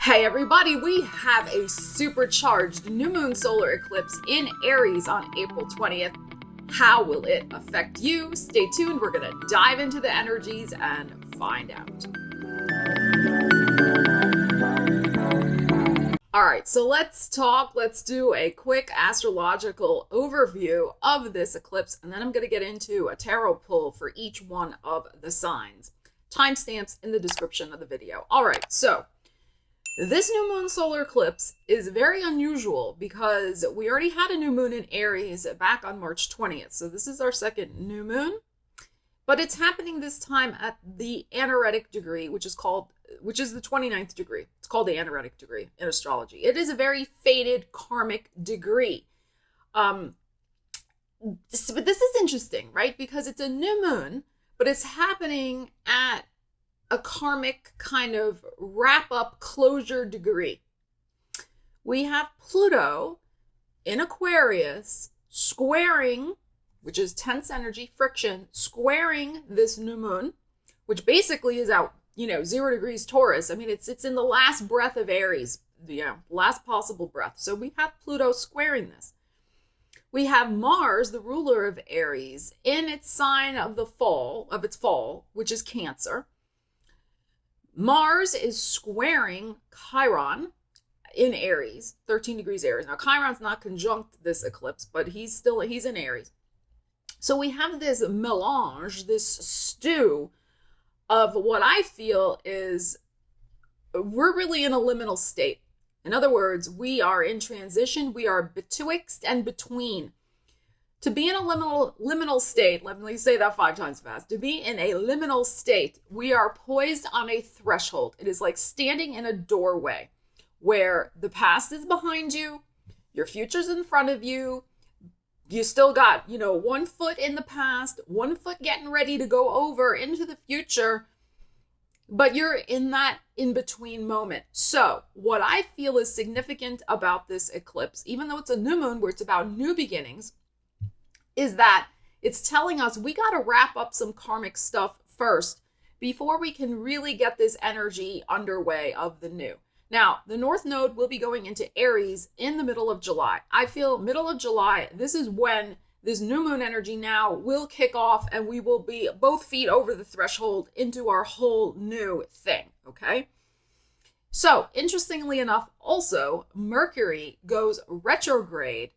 Hey everybody, we have a supercharged new moon solar eclipse in Aries on April 20th. How will it affect you? Stay tuned, we're gonna dive into the energies and find out. Alright, so let's do a quick astrological overview of this eclipse, and then I'm gonna get into a tarot pull for each one of the signs. Timestamps in the description of the video. Alright, so this new moon solar eclipse is very unusual because we already had a new moon in Aries back on March 20th. So this is our second new moon, but it's happening this time at the anaretic degree, which is the 29th degree. It's called the anaretic degree in astrology. It is a very fated karmic degree. But this is interesting, right? Because it's a new moon, but it's happening at a karmic kind of wrap-up closure degree. We have Pluto in Aquarius squaring, which is tense energy, friction, squaring this new moon, which basically is out, 0 degrees Taurus. I mean, it's in the last breath of Aries, last possible breath. So we have Pluto squaring this. We have Mars, the ruler of Aries, in its sign of its fall, which is Cancer. Mars is squaring Chiron in Aries, 13 degrees Aries. Now, Chiron's not conjunct this eclipse, but he's in Aries. So we have this melange, this stew of what I feel is we're really in a liminal state. In other words, we are in transition. We are betwixt and between. To be in a liminal state, let me say that 5 times fast. To be in a liminal state, we are poised on a threshold. It is like standing in a doorway where the past is behind you, your future's in front of you. You still got, 1 foot in the past, 1 foot getting ready to go over into the future, but you're in that in-between moment. So what I feel is significant about this eclipse, even though it's a new moon where it's about new beginnings, is that it's telling us we got to wrap up some karmic stuff first before we can really get this energy underway of the new. Now, the North Node will be going into Aries in the middle of July. I feel middle of July, this is when this new moon energy now will kick off and we will be both feet over the threshold into our whole new thing, okay? So, interestingly enough, also, Mercury goes retrograde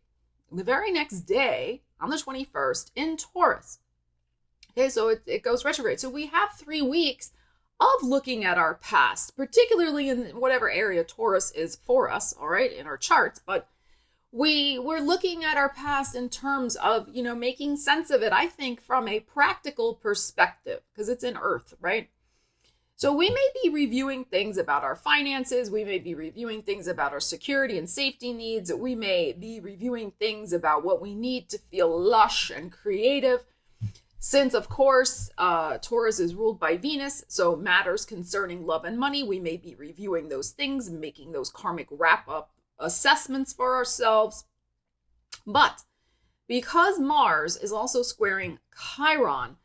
the very next day, on the 21st, in Taurus. Okay, so it goes retrograde. So we have 3 weeks of looking at our past, particularly in whatever area Taurus is for us, all right, in our charts. But we're looking at our past in terms of, making sense of it, I think, from a practical perspective, because it's in Earth, right? So we may be reviewing things about our finances. We may be reviewing things about our security and safety needs. We may be reviewing things about what we need to feel lush and creative. Since, of course, Taurus is ruled by Venus, so matters concerning love and money, we may be reviewing those things, making those karmic wrap-up assessments for ourselves. But because Mars is also squaring Chiron,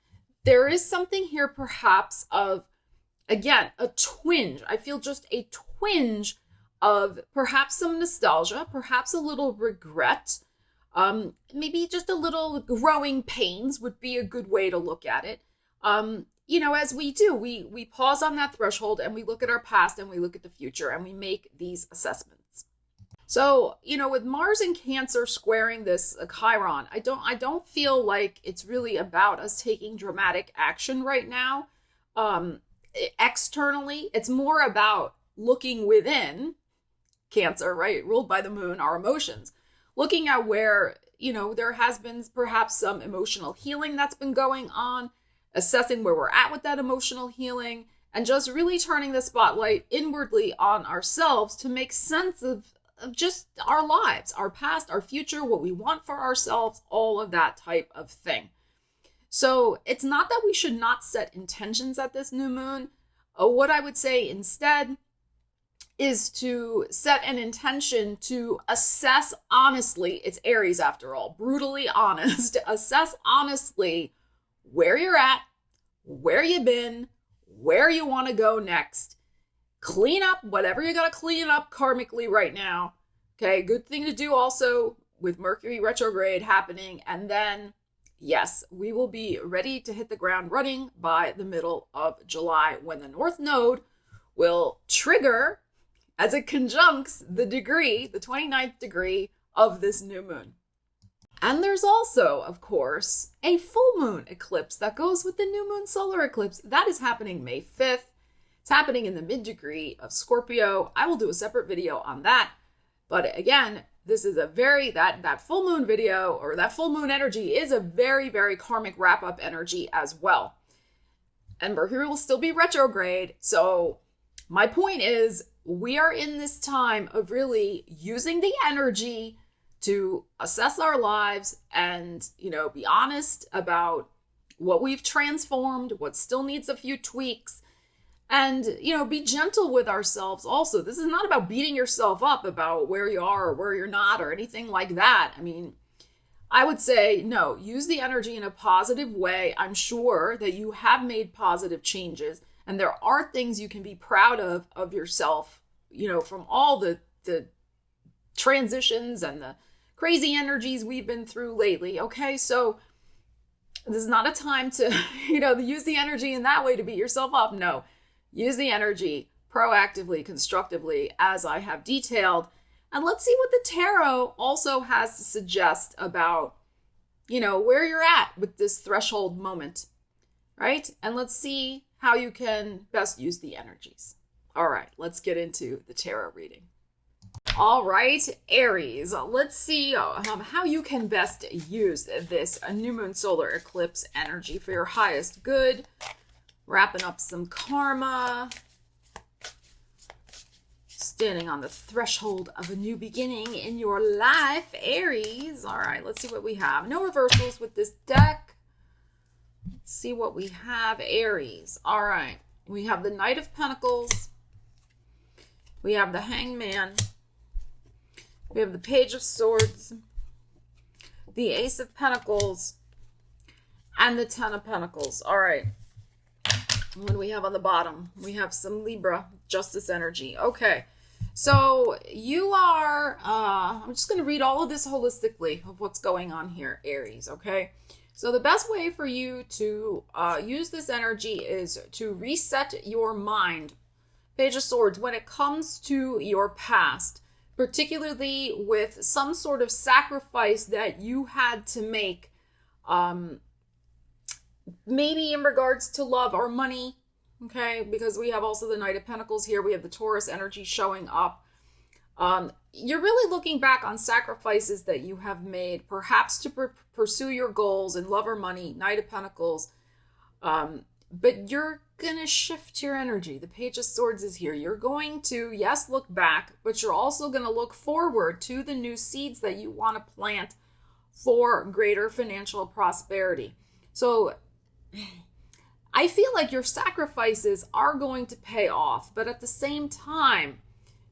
there is something here perhaps of, again, a twinge. I feel just a twinge of perhaps some nostalgia, perhaps a little regret, maybe just a little growing pains would be a good way to look at it. As we do, we pause on that threshold and we look at our past and we look at the future and we make these assessments. So, with Mars and Cancer squaring this Chiron, I don't feel like it's really about us taking dramatic action right now. Externally, it's more about looking within Cancer, right? Ruled by the moon, our emotions. Looking at where, there has been perhaps some emotional healing that's been going on, assessing where we're at with that emotional healing, and just really turning the spotlight inwardly on ourselves to make sense of just our lives, our past, our future, what we want for ourselves, all of that type of thing. So it's not that we should not set intentions at this new moon. What I would say instead is to set an intention to assess honestly, it's Aries after all, brutally honest, assess honestly where you're at, where you've been, where you want to go next. clean up whatever you got to clean up karmically right now. Okay, good thing to do also with Mercury retrograde happening. And then, yes, we will be ready to hit the ground running by the middle of July when the North Node will trigger as it conjuncts the degree, the 29th degree of this new moon. And there's also, of course, a full moon eclipse that goes with the new moon solar eclipse. That is happening May 5th. It's happening in the mid-degree of Scorpio. I will do a separate video on that. But again, this is a very, that full moon video, or that full moon energy is a very, very karmic wrap-up energy as well. And Mercury will still be retrograde. So my point is, we are in this time of really using the energy to assess our lives and, be honest about what we've transformed, what still needs a few tweaks, and, be gentle with ourselves also. This is not about beating yourself up about where you are or where you're not or anything like that. I mean, I would say, no, use the energy in a positive way. I'm sure that you have made positive changes, and there are things you can be proud of yourself, from all the transitions and the crazy energies we've been through lately. Okay, so this is not a time to, use the energy in that way to beat yourself up. No, use the energy proactively, constructively, as I have detailed. And let's see what the tarot also has to suggest about, where you're at with this threshold moment, right? And let's see how you can best use the energies. All right, let's get into the tarot reading. All right, Aries, let's see how you can best use this new moon solar eclipse energy for your highest good. Wrapping up some karma. Standing on the threshold of a new beginning in your life, Aries. All right, let's see what we have. No reversals with this deck. Let's see what we have, Aries. All right, we have the Knight of Pentacles. We have the Hangman. We have the Page of Swords, the Ace of Pentacles, and the Ten of Pentacles. All right. What do we have on the bottom? We have some Libra justice energy. Okay. So you are, I'm just going to read all of this holistically of what's going on here, Aries. Okay. So the best way for you to use this energy is to reset your mind. Page of Swords, when it comes to your past, particularly with some sort of sacrifice that you had to make, maybe in regards to love or money, okay? Because we have also the Knight of Pentacles here. We have the Taurus energy showing up. You're really looking back on sacrifices that you have made, perhaps to pursue your goals in love or money, Knight of Pentacles. But you're going to shift your energy. The Page of Swords is here. You're going to, yes, look back, but you're also going to look forward to the new seeds that you want to plant for greater financial prosperity. So I feel like your sacrifices are going to pay off, but at the same time,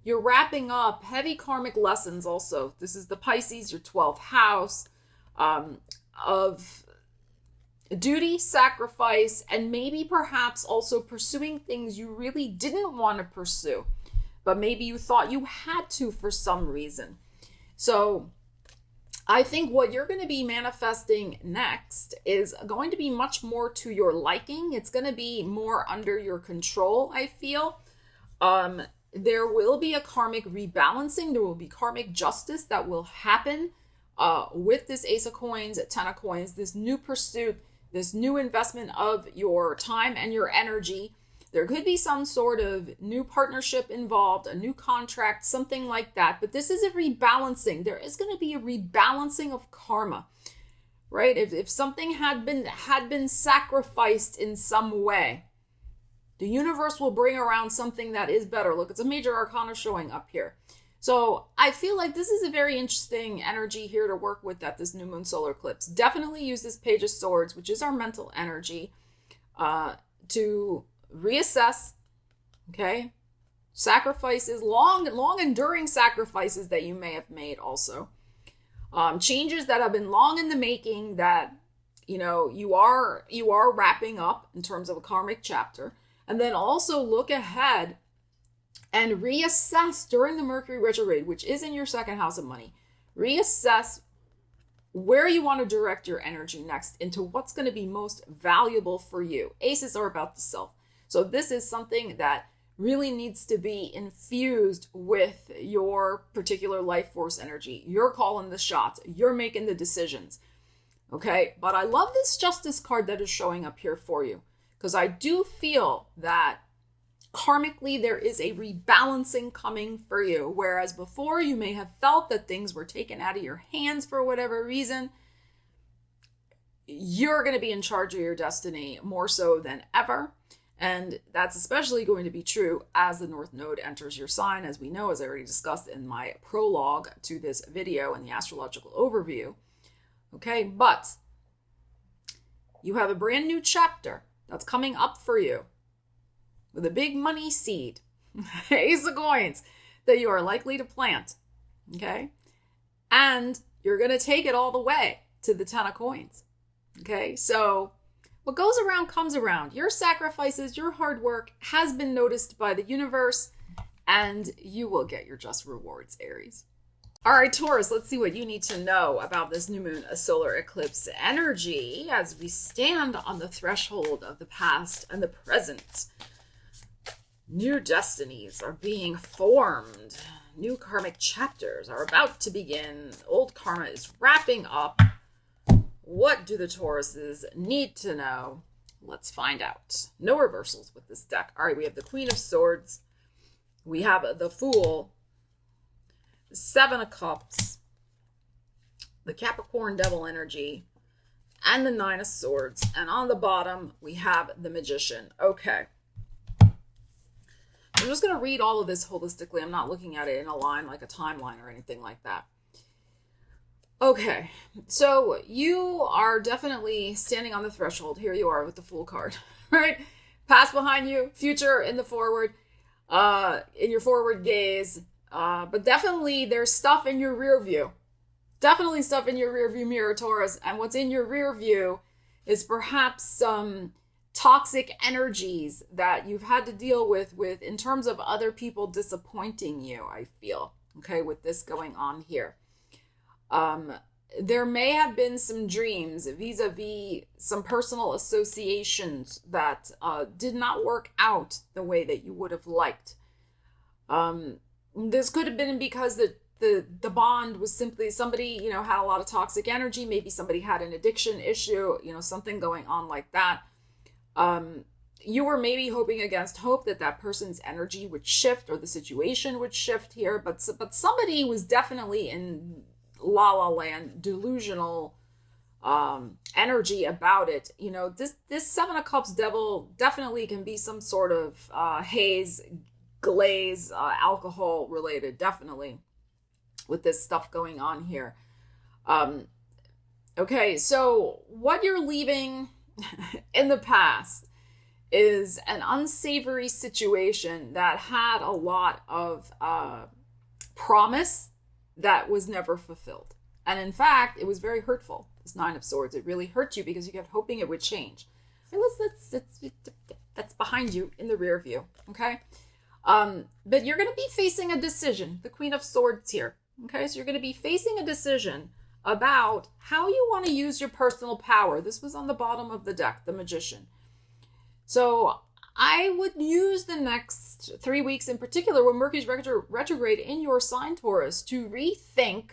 you're wrapping up heavy karmic lessons also. This is the Pisces, your 12th house, of duty, sacrifice, and maybe perhaps also pursuing things you really didn't want to pursue, but maybe you thought you had to for some reason. So I think what you're going to be manifesting next is going to be much more to your liking. It's going to be more under your control, I feel. There will be a karmic rebalancing. There will be karmic justice that will happen with this Ace of Coins, Ten of Coins, this new pursuit, this new investment of your time and your energy. There could be some sort of new partnership involved, a new contract, something like that. But this is a rebalancing. There is going to be a rebalancing of karma, right? If something had been sacrificed in some way, the universe will bring around something that is better. Look, it's a major arcana showing up here. So I feel like this is a very interesting energy here to work with at this new moon solar eclipse. Definitely use this Page of Swords, which is our mental energy, to reassess, okay? Sacrifices, long enduring sacrifices that you may have made also. Changes that have been long in the making that, you are wrapping up in terms of a karmic chapter. And then also look ahead and reassess during the Mercury retrograde, which is in your second house of money. Reassess where you want to direct your energy next into what's going to be most valuable for you. Aces are about the self. So this is something that really needs to be infused with your particular life force energy. You're calling the shots. You're making the decisions. Okay? But I love this Justice card that is showing up here for you, because I do feel that karmically there is a rebalancing coming for you. Whereas before you may have felt that things were taken out of your hands for whatever reason, you're going to be in charge of your destiny more so than ever. And that's especially going to be true as the North Node enters your sign, as we know, as I already discussed in my prologue to this video and the astrological overview. Okay, but you have a brand new chapter that's coming up for you with a big money seed, Ace of Coins, that you are likely to plant. Okay, and you're going to take it all the way to the Ten of Coins. Okay, so what goes around comes around. Your sacrifices, your hard work has been noticed by the universe, and you will get your just rewards, Aries. All right, Taurus, let's see what you need to know about this new moon, a solar eclipse energy, as we stand on the threshold of the past and the present. New destinies are being formed. New karmic chapters are about to begin. Old karma is wrapping up. What do the Tauruses need to know? Let's find out. No reversals with this deck. All right, we have the Queen of Swords. We have the Fool, the Seven of Cups, the Capricorn Devil energy, and the Nine of Swords. And on the bottom, we have the Magician. Okay. I'm just going to read all of this holistically. I'm not looking at it in a line, like a timeline or anything like that. Okay, so you are definitely standing on the threshold. Here you are with the Fool card, right? Past behind you, future in the forward, in your forward gaze. But definitely there's stuff in your rear view. Definitely stuff in your rear view mirror, Taurus. And what's in your rear view is perhaps some toxic energies that you've had to deal with in terms of other people disappointing you, I feel, okay, with this going on here. There may have been some dreams vis-a-vis some personal associations that did not work out the way that you would have liked. This could have been because the bond was simply somebody, had a lot of toxic energy. Maybe somebody had an addiction issue, something going on like that. You were maybe hoping against hope that person's energy would shift or the situation would shift here. But somebody was definitely in la la land, delusional energy about it. This Seven of Cups devil definitely can be some sort of haze, glaze, alcohol related, definitely, with this stuff going on here. Okay, so what you're leaving in the past is an unsavory situation that had a lot of promise that was never fulfilled. And in fact, it was very hurtful, this Nine of Swords. It really hurt you because you kept hoping it would change. That's behind you in the rear view, okay? But you're going to be facing a decision, the Queen of Swords here, okay? So you're going to be facing a decision about how you want to use your personal power. This was on the bottom of the deck, the Magician. So I would use the next 3 weeks in particular, when Mercury's retrograde in your sign, Taurus, to rethink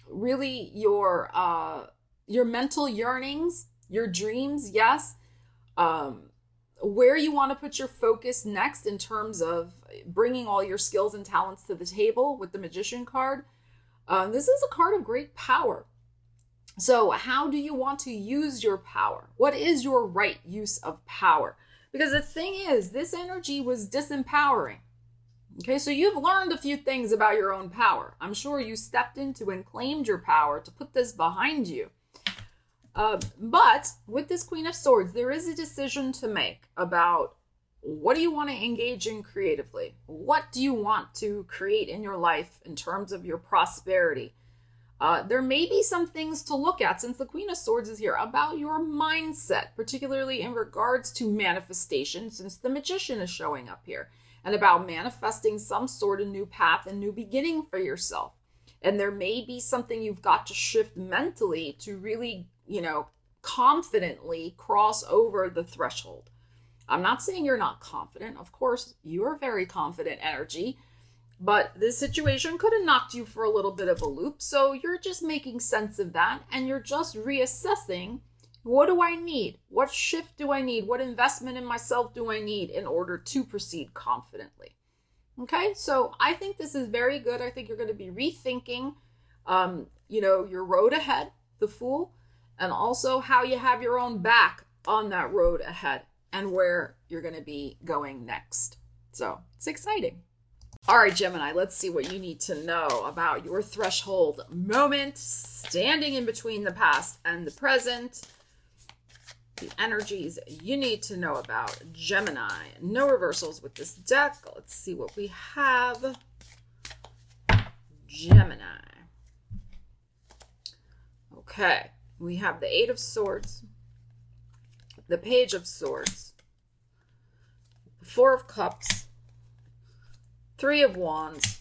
really your mental yearnings, your dreams, yes, where you want to put your focus next in terms of bringing all your skills and talents to the table with the Magician card. This is a card of great power. So how do you want to use your power? What is your right use of power? Because the thing is, this energy was disempowering. Okay, so you've learned a few things about your own power. I'm sure you stepped into and claimed your power to put this behind you. But with this Queen of Swords, there is a decision to make about what do you want to engage in creatively? What do you want to create in your life in terms of your prosperity? There may be some things to look at, since the Queen of Swords is here, about your mindset, particularly in regards to manifestation, since the Magician is showing up here. and about manifesting some sort of new path and new beginning for yourself. And there may be something you've got to shift mentally to really, confidently cross over the threshold. I'm not saying you're not confident. Of course, you're very confident energy, but this situation could have knocked you for a little bit of a loop. So you're just making sense of that, and you're just reassessing, what do I need? What shift do I need? What investment in myself do I need in order to proceed confidently? Okay, so I think this is very good. I think you're going to be rethinking, your road ahead, the Fool, and also how you have your own back on that road ahead and where you're going to be going next. So it's exciting. All right, Gemini, let's see what you need to know about your threshold moment, standing in between the past and the present. The energies you need to know about Gemini. No reversals with this deck. Let's see what we have. Gemini. Okay, we have the Eight of Swords, the Page of Swords, the Four of Cups, Three of Wands,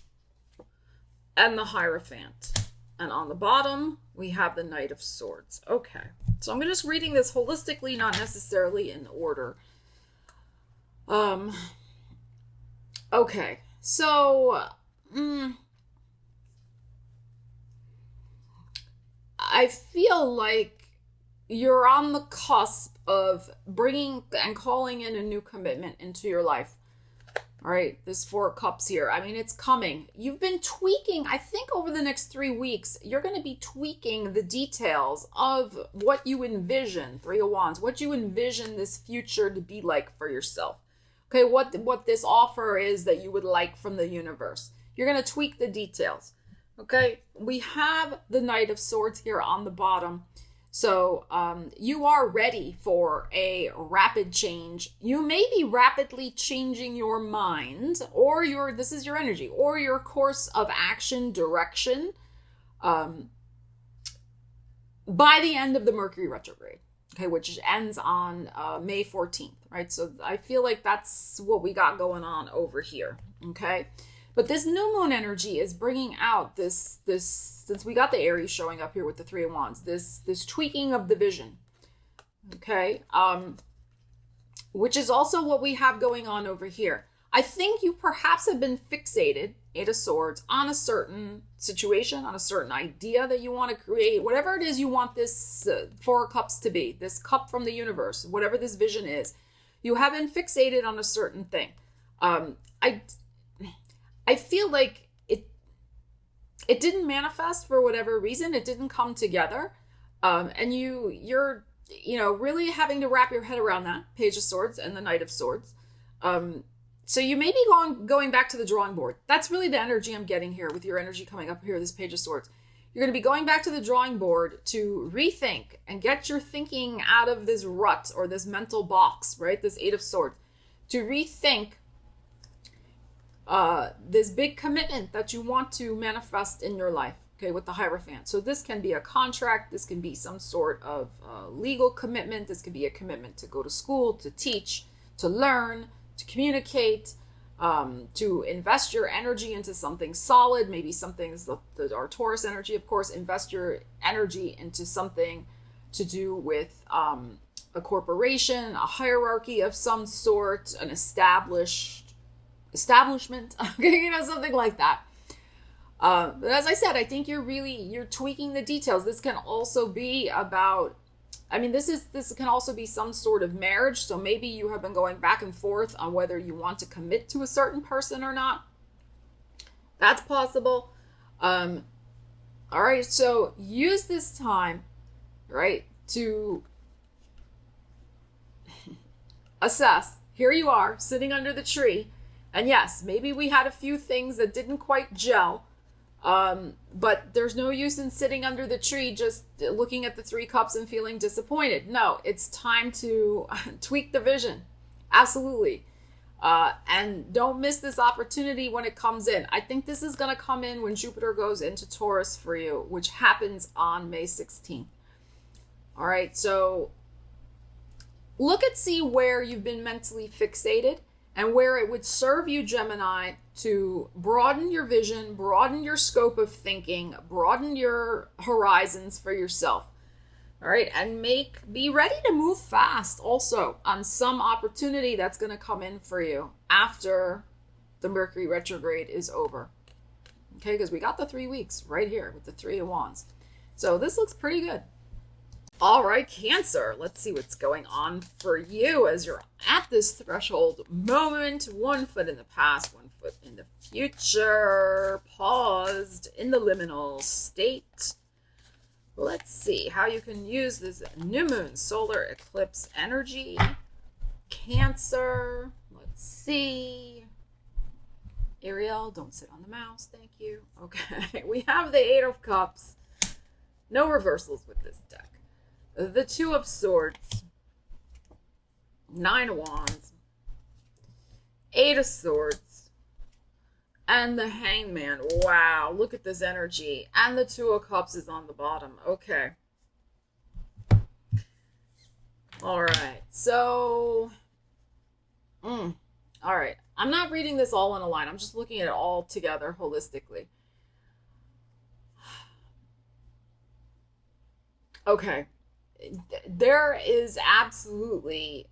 and the Hierophant. And on the bottom, we have the Knight of Swords. Okay, so I'm just reading this holistically, not necessarily in order. Okay, so I feel like you're on the cusp of bringing and calling in a new commitment into your life. All right, this Four of Cups here. I mean, it's coming. You've been tweaking. I think over the next 3 weeks, you're going to be tweaking the details of what you envision, Three of Wands, what you envision this future to be like for yourself. Okay, what this offer is that you would like from the universe. You're going to tweak the details. Okay, we have the Knight of Swords here on the bottom. So you are ready for a rapid change. You may be rapidly changing your mind or this is your energy or your course of action direction by the end of the Mercury retrograde, okay, which ends on May 14th, right? So I feel like that's what we got going on over here, okay? But this new moon energy is bringing out this since we got the Aries showing up here with the Three of Wands, this tweaking of the vision, okay? Which is also what we have going on over here. I think you perhaps have been fixated, Eight of Swords, on a certain situation, on a certain idea that you want to create, whatever it is you want this Four of Cups to be, this cup from the universe, whatever this vision is. You have been fixated on a certain thing. I feel like it didn't manifest for whatever reason. It didn't come together. And you're really having to wrap your head around that Page of Swords and the Knight of Swords. So you may be going back to the drawing board. That's really the energy I'm getting here with your energy coming up here, this Page of Swords. You're going to be going back to the drawing board to rethink and get your thinking out of this rut or this mental box, right? This Eight of Swords. To rethink this big commitment that you want to manifest in your life, okay, with the Hierophant. So this can be a contract, this can be some sort of legal commitment, this could be a commitment to go to school, to teach, to learn, to communicate, to invest your energy into something solid, maybe something, our Taurus energy, of course, invest your energy into something to do with a corporation, a hierarchy of some sort, an establishment, okay, something like that. But as I said, I think you're tweaking the details. This can also be about, this can also be some sort of marriage. So maybe you have been going back and forth on whether you want to commit to a certain person or not. That's possible. All right, so use this time, right, to assess. Here you are sitting under the tree. And yes, maybe we had a few things that didn't quite gel, but there's no use in sitting under the tree just looking at the Three Cups and feeling disappointed. No, it's time to tweak the vision. Absolutely. And don't miss this opportunity when it comes in. I think this is going to come in when Jupiter goes into Taurus for you, which happens on May 16th. All right, so see where you've been mentally fixated and where it would serve you, Gemini, to broaden your vision, broaden your scope of thinking, broaden your horizons for yourself. All right, and be ready to move fast also on some opportunity that's going to come in for you after the Mercury retrograde is over. Okay, because we got the 3 weeks right here with the Three of Wands. So this looks pretty good. All right, Cancer, let's see what's going on for you as you're at this threshold moment. 1 foot in the past, 1 foot in the future, paused in the liminal state. Let's see how you can use this new moon solar eclipse energy. Cancer, let's see. Ariel, don't sit on the mouse, thank you. Okay, we have the 8 of Cups. No reversals with this deck. The 2 of Swords, 9 of Wands, 8 of Swords, and the Hangman. Wow, look at this energy. And the 2 of Cups is on the bottom. Okay. All right, so, all right. I'm not reading this all in a line. I'm just looking at it all together holistically. Okay. There is absolutely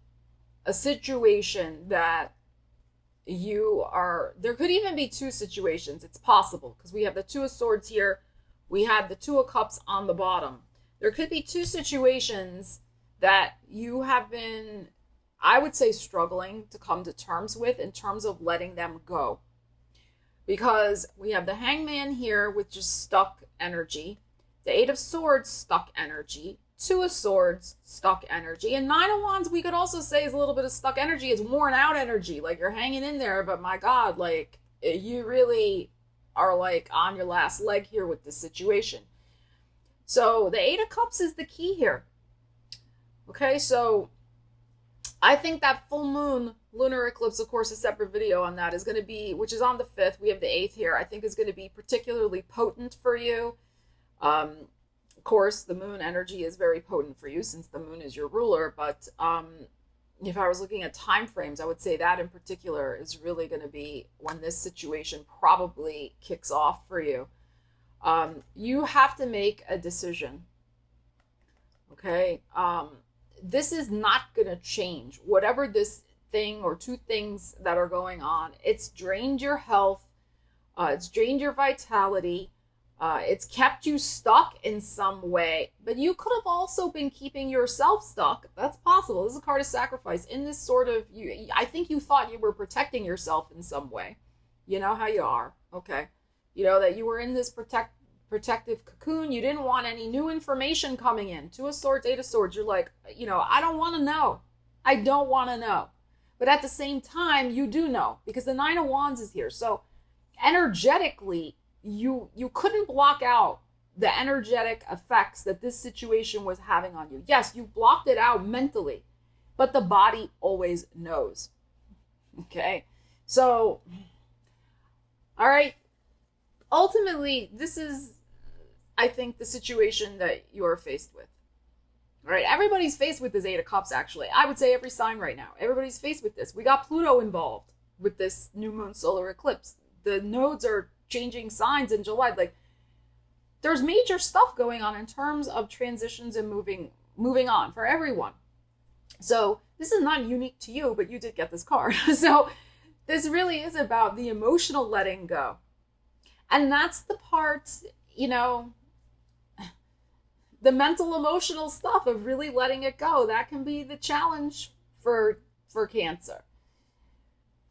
a situation that there could even be 2 situations. It's possible because we have the 2 of Swords here. We have the 2 of Cups on the bottom. There could be 2 situations that you have been, I would say, struggling to come to terms with in terms of letting them go. Because we have the Hangman here with just stuck energy. The 8 of Swords, stuck energy. 2 of Swords, stuck energy. And 9 of Wands, we could also say, is a little bit of stuck energy. It's worn out energy. Like, you're hanging in there, but my God, like, you really are, like, on your last leg here with this situation. So the 8 of Cups is the key here. Okay, so I think that full moon lunar eclipse, of course, a separate video on that is going to be, which is on the 5th. We have the 8th here. I think is going to be particularly potent for you. Of course, the moon energy is very potent for you since the moon is your ruler. But if I was looking at time frames, I would say that in particular is really going to be when this situation probably kicks off for you. You have to make a decision. Okay. This is not going to change. Whatever this thing or 2 things that are going on, it's drained your health. It's drained your vitality. It's kept you stuck in some way, but you could have also been keeping yourself stuck. That's possible. This is a card of sacrifice in this sort of, I think you thought you were protecting yourself in some way. You know how you are. Okay. You know that you were in this protective cocoon. You didn't want any new information coming in. 2 of Swords, 8 of Swords. You're like, I don't want to know. I don't want to know. But at the same time, you do know because the 9 of Wands is here. So energetically, you couldn't block out the energetic effects that this situation was having on you. Yes, you blocked it out mentally, but the body always knows. Okay. So, all right. Ultimately, this is, I think, the situation that you are faced with. All right. Everybody's faced with this 8 of Cups, actually. I would say every sign right now. Everybody's faced with this. We got Pluto involved with this new moon solar eclipse. The nodes are changing signs in July. Like, there's major stuff going on in terms of transitions and moving on for everyone. So this is not unique to you, but you did get this card. So this really is about the emotional letting go. And that's the part, the mental emotional stuff of really letting it go. That can be the challenge for Cancer.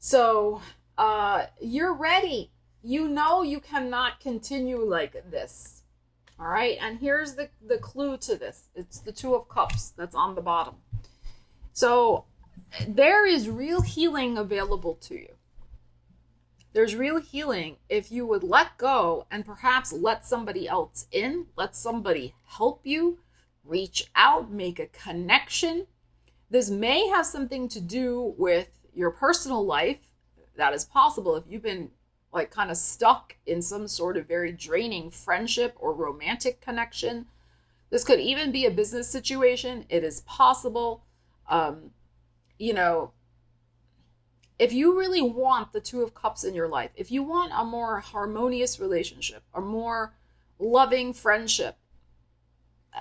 So you're ready. You cannot continue like this. All right. And here's the clue to this. It's the 2 of Cups that's on the bottom. So there is real healing available to you. There's real healing if you would let go and perhaps let somebody else in, let somebody help you, reach out, make a connection. This may have something to do with your personal life. That is possible if you've been like kind of stuck in some sort of very draining friendship or romantic connection. This could even be a business situation. It is possible. if you really want the Two of Cups in your life, if you want a more harmonious relationship, a more loving friendship,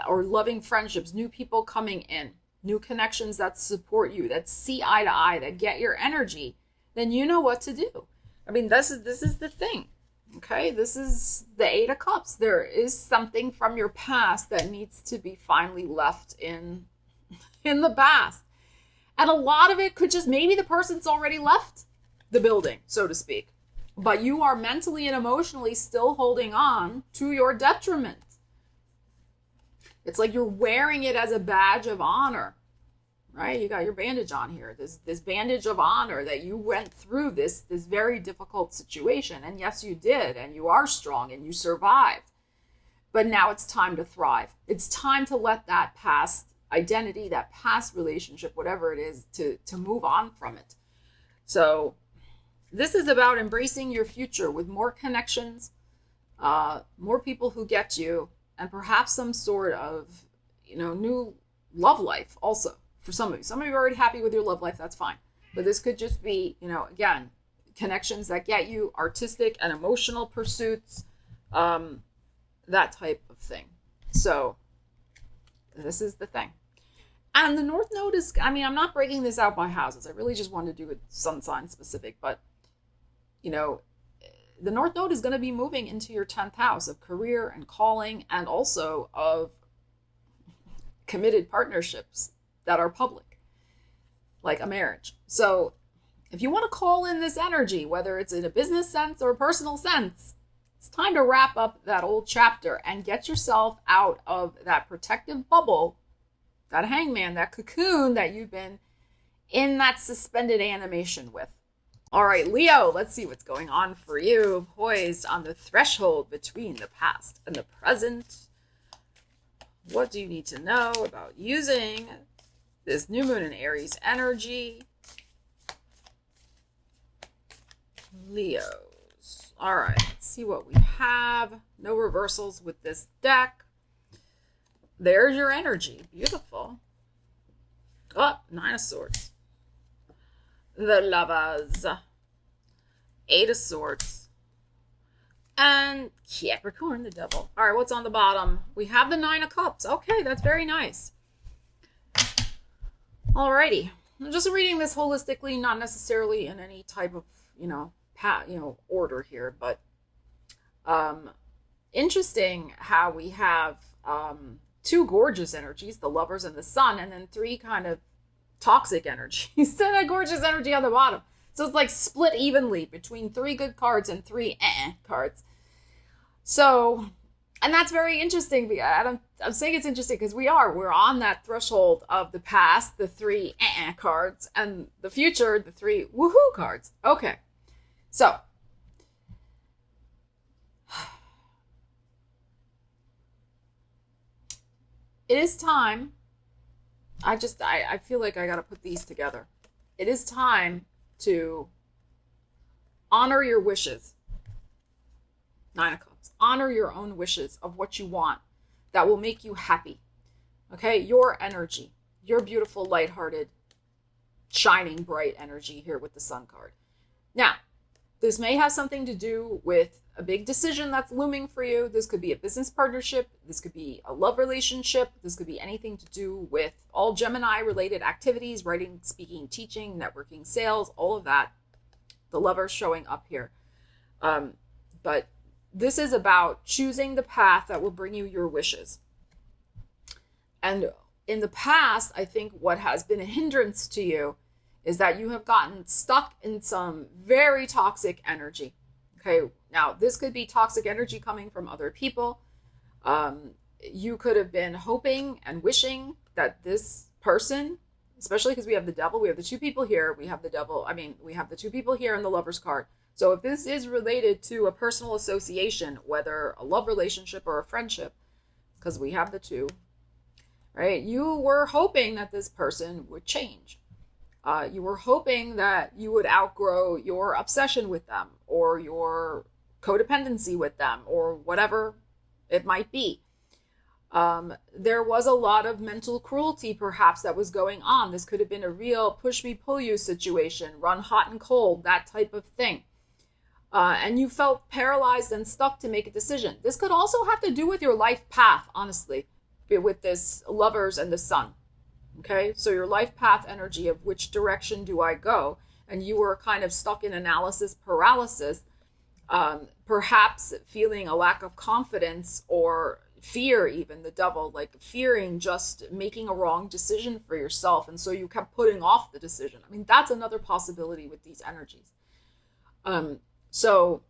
or loving friendships, new people coming in, new connections that support you, that see eye to eye, that get your energy, then you know what to do. I mean, this is the thing. Okay, this is the Eight of Cups. There is something from your past that needs to be finally left in the past. And a lot of it could just, maybe the person's already left the building, so to speak. But you are mentally and emotionally still holding on to your detriment. It's like you're wearing it as a badge of honor, right? You got your bandage on here. This bandage of honor that you went through this very difficult situation. And yes, you did. And you are strong and you survived. But now it's time to thrive. It's time to let that past identity, that past relationship, whatever it is, to move on from it. So this is about embracing your future with more connections, more people who get you, and perhaps some sort of, new love life also for some of you. Some of you are already happy with your love life, that's fine. But this could just be, again, connections that get you, artistic and emotional pursuits, that type of thing. So this is the thing. And the North Node is, I'm not breaking this out by houses. I really just wanted to do it sun sign specific. But, the North Node is going to be moving into your 10th house of career and calling, and also of committed partnerships that are public, like a marriage. So if you want to call in this energy, whether it's in a business sense or a personal sense, it's time to wrap up that old chapter and get yourself out of that protective bubble, that hangman, that cocoon that you've been in that suspended animation with. All right, Leo, let's see what's going on for you. Poised on the threshold between the past and the present. What do you need to know about using this new moon in Aries energy? Leos. All right, let's see what we have. No reversals with this deck. There's your energy. Beautiful. Oh, Nine of Swords. The Lovers. Eight of Swords. And Capricorn, the Devil. All right, what's on the bottom? We have the Nine of Cups. Okay, that's very nice. Alrighty. I'm just reading this holistically, not necessarily in any type of, order here, but interesting how we have two gorgeous energies, the Lovers and the Sun, and then three kind of toxic energies. Still that gorgeous energy on the bottom. So it's like split evenly between three good cards and three cards. So, and that's very interesting. I'm saying it's interesting because we're on that threshold of the past, the three cards, and the future, the three woohoo cards. Okay. So, it is time. I feel like I got to put these together. It is time to honor your wishes. Nine of Cups. Honor your own wishes of what you want that will make you happy. Okay? Your energy. Your beautiful, lighthearted, shining, bright energy here with the Sun card. Now, this may have something to do with a big decision that's looming for you. This could be a business partnership. This could be a love relationship. This could be anything to do with all Gemini related activities, writing, speaking, teaching, networking, sales, all of that. The Lover showing up here. But this is about choosing the path that will bring you your wishes. And in the past, I think what has been a hindrance to you is that you have gotten stuck in some very toxic energy. Okay, now this could be toxic energy coming from other people. You could have been hoping and wishing that this person, especially because we have the Devil, we have the two people here, we have the Devil, we have the two people here in the Lover's card. So if this is related to a personal association, whether a love relationship or a friendship, because we have the two, right? You were hoping that this person would change. You were hoping that you would outgrow your obsession with them or your codependency with them or whatever it might be. There was a lot of mental cruelty perhaps that was going on. This could have been a real push me, pull you situation, run hot and cold, that type of thing. And you felt paralyzed and stuck to make a decision. This could also have to do with your life path, honestly, with this Lovers and the Sun. Okay, so your life path energy of which direction do I go? And you were kind of stuck in analysis paralysis, perhaps feeling a lack of confidence or fear, even the devil, like fearing just making a wrong decision for yourself. And so you kept putting off the decision. I mean, that's another possibility with these energies. So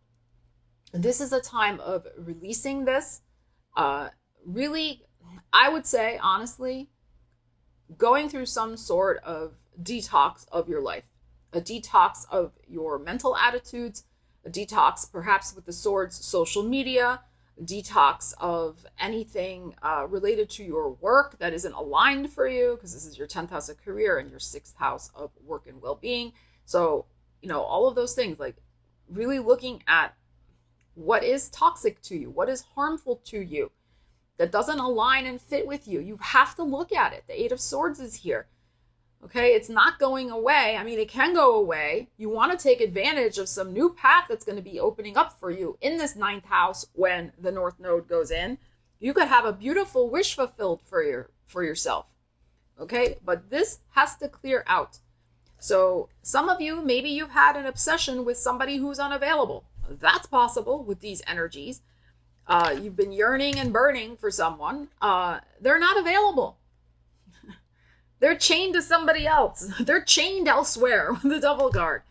this is a time of releasing this. Really, I would say, honestly, going through some sort of detox of your life, a detox of your mental attitudes, a detox perhaps with the swords, social media, a detox of anything related to your work that isn't aligned for you, because this is your 10th house of career and your 6th house of work and well-being. So, all of those things, like really looking at what is toxic to you, what is harmful to you, that doesn't align and fit with you. You have to look at it. The 8 of Swords is here. Okay, it's not going away. I mean, it can go away. You want to take advantage of some new path that's going to be opening up for you in this 9th house when the North Node goes in. You could have a beautiful wish fulfilled for yourself. Okay, but this has to clear out. So some of you, maybe you've had an obsession with somebody who's unavailable. That's possible with these energies. You've been yearning and burning for someone. They're not available. They're chained to somebody else. They're chained elsewhere with the Devil card.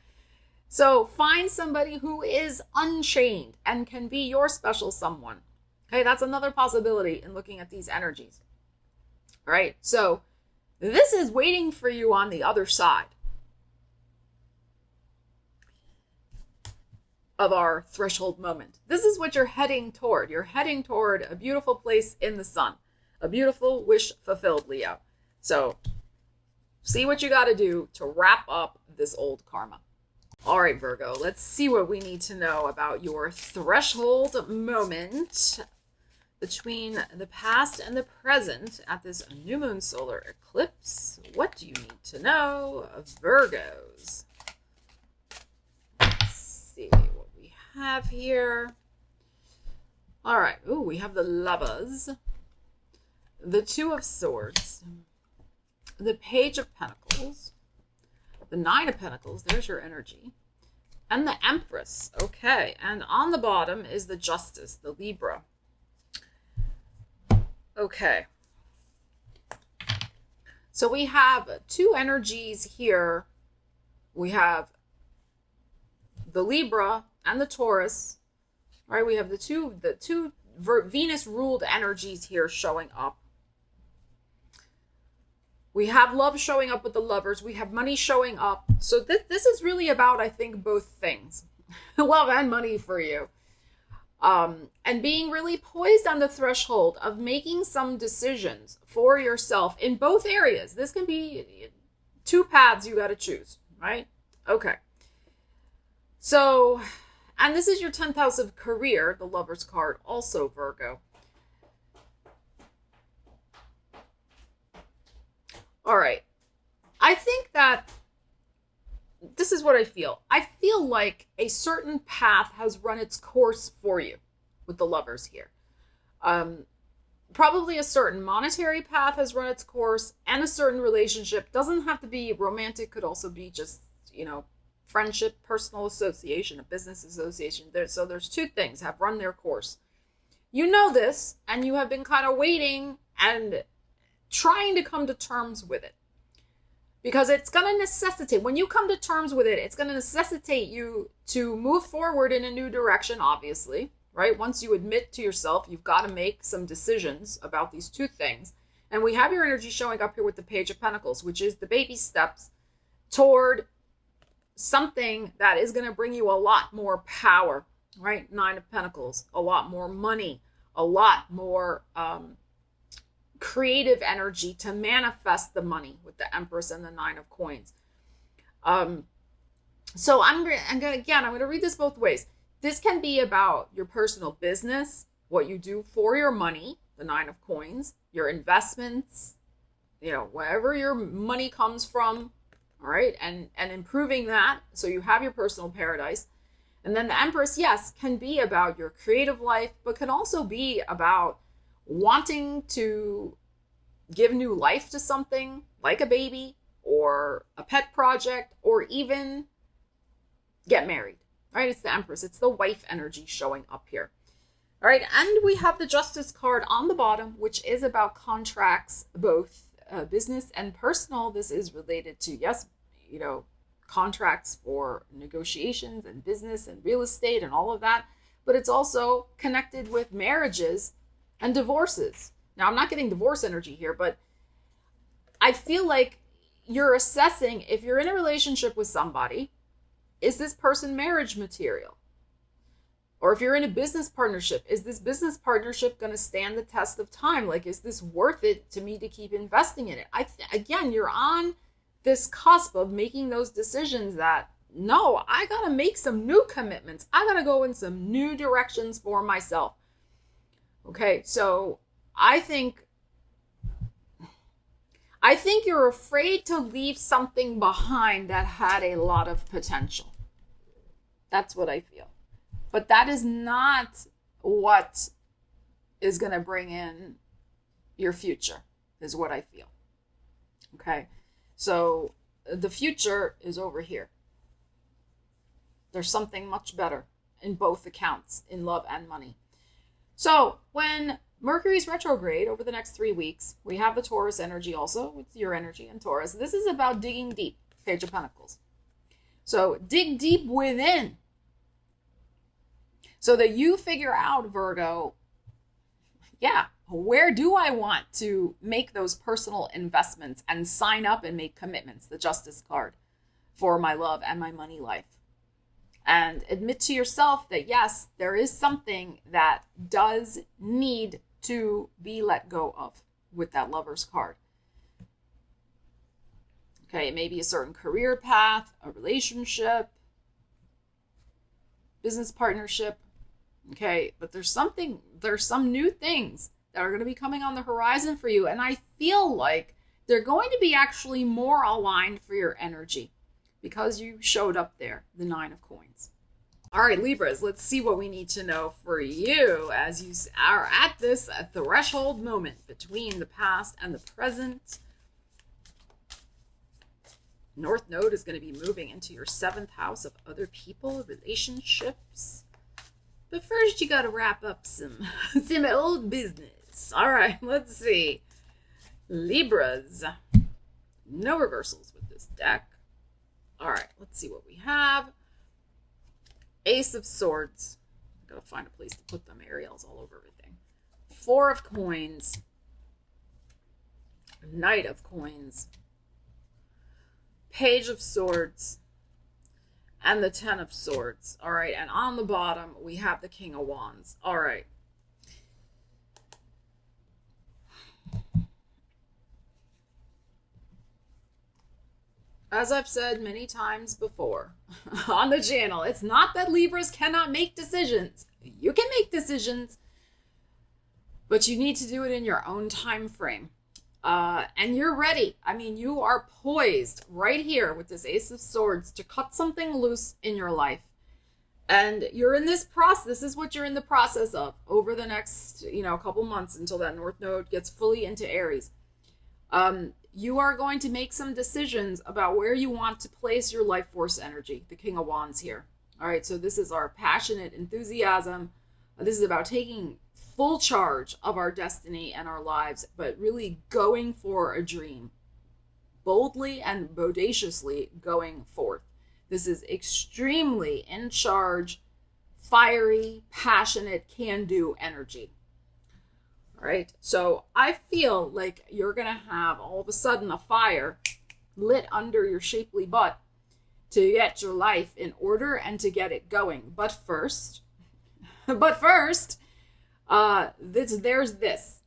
So find somebody who is unchained and can be your special someone. Okay, that's another possibility in looking at these energies. All right, so this is waiting for you on the other side of our threshold moment. This is what you're heading toward. You're heading toward a beautiful place in the sun, a beautiful wish fulfilled, Leo. So see what you got to do to wrap up this old karma. All right, Virgo, let's see what we need to know about your threshold moment between the past and the present at this new moon solar eclipse. What do you need to know, Virgos? Let's see what we have here. All right. Ooh, we have the Lovers, the 2 of Swords, the Page of Pentacles, the 9 of Pentacles, there's your energy, and the Empress. Okay, and on the bottom is the Justice, the Libra. Okay. So we have 2 energies here. We have the Libra and the Taurus, right? We have the two Venus ruled energies here showing up. We have love showing up with the Lovers. We have money showing up. So this is really about, I think, both things. Love and money for you. And being really poised on the threshold of making some decisions for yourself in both areas. This can be 2 paths you got to choose, right? Okay. So, and this is your 10th house of career, the Lovers card, also Virgo. All right. I think that this is what I feel. I feel like a certain path has run its course for you with the Lovers here. Probably a certain monetary path has run its course, and a certain relationship. Doesn't have to be romantic, could also be just, friendship, personal association, a business association. So there's 2 things have run their course. You know this, and you have been kind of waiting and trying to come to terms with it. Because it's going to necessitate, when you come to terms with it, it's going to necessitate you to move forward in a new direction, obviously, right? Once you admit to yourself, you've got to make some decisions about these 2 things. And we have your energy showing up here with the Page of Pentacles, which is the baby steps toward something that is going to bring you a lot more power, right? 9 of Pentacles, a lot more money, a lot more creative energy to manifest the money with the Empress and the 9 of Coins. So I'm going to read this both ways. This can be about your personal business, what you do for your money, the 9 of coins, your investments, you know, wherever your money comes from, all right, and improving that so you have your personal paradise. And then the Empress, yes, can be about your creative life, but can also be about wanting to give new life to something like a baby or a pet project, or even get married, right? It's the Empress. It's the wife energy showing up here. All right, and we have the Justice card on the bottom, which is about contracts, both business and personal. This is related to, yes, you know, contracts for negotiations and business and real estate and all of that, but it's also connected with marriages and divorces. Now, I'm not getting divorce energy here, but I feel like you're assessing if you're in a relationship with somebody, is this person marriage material? Or if you're in a business partnership, is this business partnership going to stand the test of time? Like, is this worth it to me to keep investing in it? Again, you're on this cusp of making those decisions that, no, I got to make some new commitments. I got to go in some new directions for myself. Okay, so I think you're afraid to leave something behind that had a lot of potential. That's what I feel. But that is not what is going to bring in your future, is what I feel. Okay, so the future is over here. There's something much better in both accounts, in love and money. So when Mercury's retrograde over the next 3 weeks, we have the Taurus energy also, with your energy and Taurus. This is about digging deep, Page of Pentacles. So dig deep within, so that you figure out, Virgo, yeah, where do I want to make those personal investments and sign up and make commitments, the Justice card, for my love and my money life. And admit to yourself that, yes, there is something that does need to be let go of with that Lover's card. Okay, it may be a certain career path, a relationship, business partnership. Okay, but there's some new things that are going to be coming on the horizon for you. And I feel like they're going to be actually more aligned for your energy because you showed up there, the 9 of coins. All right, Libras, let's see what we need to know for you as you are at this threshold moment between the past and the present. North Node is going to be moving into your 7th house of other people, relationships. But first, you got to wrap up some old business. All right, let's see. Libras. No reversals with this deck. All right, let's see what we have. Ace of Swords. I've got to find a place to put them. Ariel's all over everything. 4 of Coins. Knight of Coins. Page of Swords. And the 10 of Swords. All right, and on the bottom, we have the King of Wands. All right. As I've said many times before on the channel, it's not that Libras cannot make decisions. You can make decisions, but you need to do it in your own time frame. And you're ready. I mean, you are poised right here with this Ace of Swords to cut something loose in your life. And you're in this process. This is what you're in the process of over the next, couple months until that North Node gets fully into Aries. You are going to make some decisions about where you want to place your life force energy, the King of Wands here. All right, so this is our passionate enthusiasm. This is about taking full charge of our destiny and our lives, but really going for a dream, boldly and bodaciously going forth. This is extremely in charge, fiery, passionate, can-do energy. All right, so I feel like you're going to have all of a sudden a fire lit under your shapely butt to get your life in order and to get it going. But first, there's this.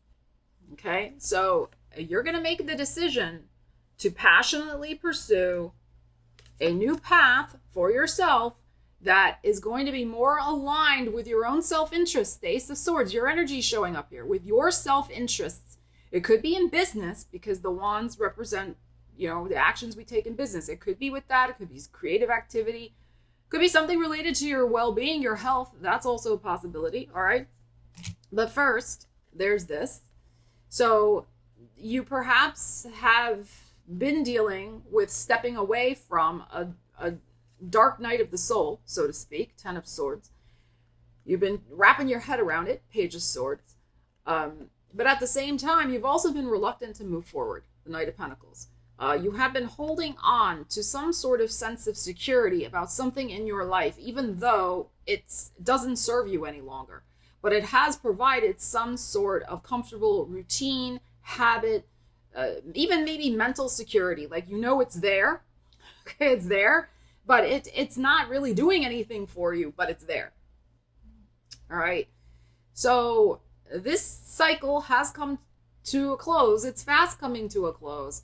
Okay, so you're going to make the decision to passionately pursue a new path for yourself that is going to be more aligned with your own self-interest. The Ace of Swords, your energy showing up here with your self-interests. It could be in business because the wands represent, the actions we take in business. It could be with that. It could be creative activity. It could be something related to your well-being, your health. That's also a possibility, all right? But first, there's this. So you perhaps have been dealing with stepping away from a dark night of the soul, so to speak, 10 of Swords. You've been wrapping your head around it, Page of Swords. But at the same time, you've also been reluctant to move forward, the Knight of Pentacles. You have been holding on to some sort of sense of security about something in your life, even though it doesn't serve you any longer. But it has provided some sort of comfortable routine, habit, even maybe mental security. Like, it's there. Okay, it's there. But it's not really doing anything for you, but it's there. All right. So this cycle has come to a close. It's fast coming to a close.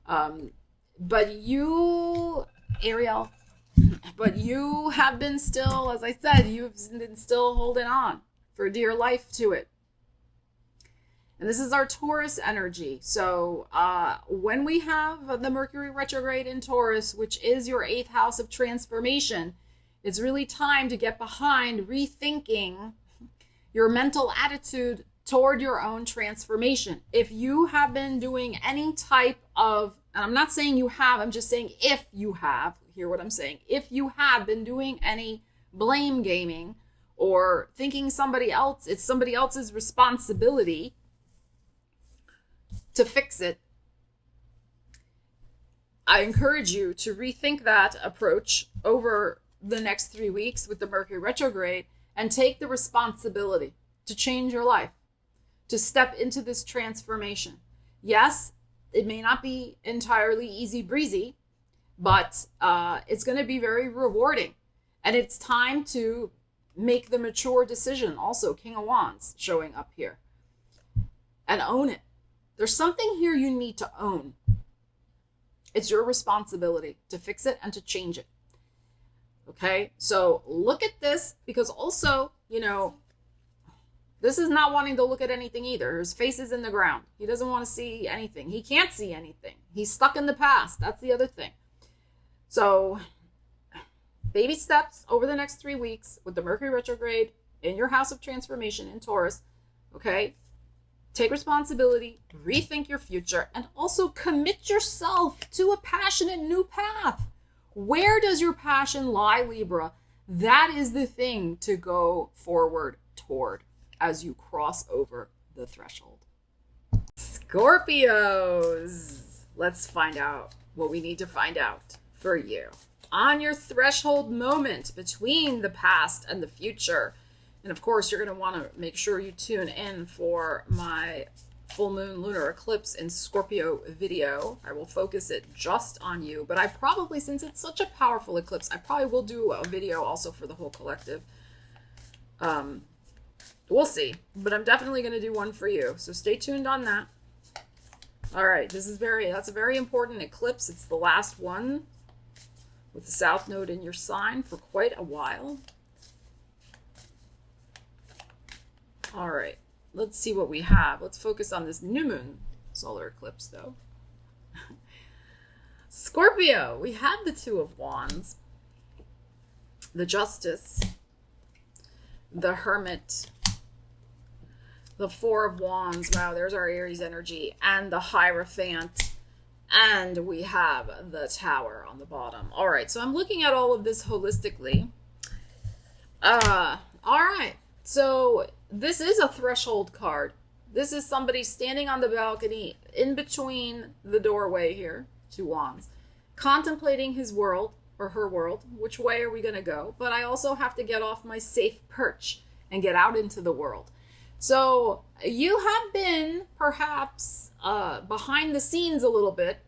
But you, Ariel, have been still, as I said, you've been still holding on for dear life to it. And this is our Taurus energy. So when we have the Mercury retrograde in Taurus, which is your 8th house of transformation, it's really time to get behind rethinking your mental attitude toward your own transformation. If you have been doing any type of, and I'm not saying you have, I'm just saying if you have, hear what I'm saying, if you have been doing any blame gaming or thinking it's somebody else's responsibility to fix it, I encourage you to rethink that approach over the next 3 weeks with the Mercury retrograde and take the responsibility to change your life, to step into this transformation. Yes, it may not be entirely easy breezy, but it's going to be very rewarding. And it's time to make the mature decision. Also, King of Wands showing up here. And own it. There's something here you need to own. It's your responsibility to fix it and to change it. Okay? So look at this, because also, this is not wanting to look at anything either. His face is in the ground. He doesn't want to see anything. He can't see anything. He's stuck in the past. That's the other thing. So baby steps over the next 3 weeks with the Mercury retrograde in your house of transformation in Taurus. Okay? Take responsibility, rethink your future, and also commit yourself to a passionate new path. Where does your passion lie, Libra? That is the thing to go forward toward as you cross over the threshold. Scorpios, let's find out what we need to find out for you on your threshold moment between the past and the future. And of course, you're going to want to make sure you tune in for my full moon lunar eclipse in Scorpio video. I will focus it just on you, but I probably, since it's such a powerful eclipse, I probably will do a video also for the whole collective. We'll see, but I'm definitely going to do one for you. So stay tuned on that. All right, that's a very important eclipse. It's the last one with the South Node in your sign for quite a while. All right, let's see what we have. Let's focus on this new moon solar eclipse, though. Scorpio, we have the Two of Wands, the Justice, the Hermit, the Four of Wands. Wow, there's our Aries energy, and the Hierophant, and we have the Tower on the bottom. All right, so I'm looking at all of this holistically. All right, so this is a threshold card. This is somebody standing on the balcony in between the doorway here, Two Wands, contemplating his world or her world. Which way are we going to go? But I also have to get off my safe perch and get out into the world. So you have been perhaps behind the scenes a little bit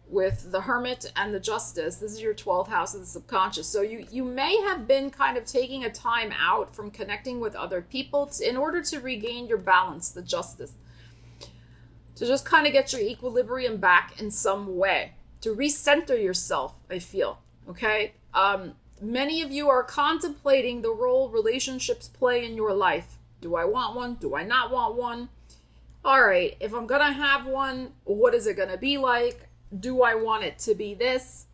with the Hermit and the Justice. This is your 12th house of the subconscious. So you may have been kind of taking a time out from connecting with other people in order to regain your balance, the Justice. To just kind of get your equilibrium back in some way. To recenter yourself, I feel. Okay? Many of you are contemplating the role relationships play in your life. Do I want one? Do I not want one? All right, if I'm going to have one, what is it going to be like? Do I want it to be this?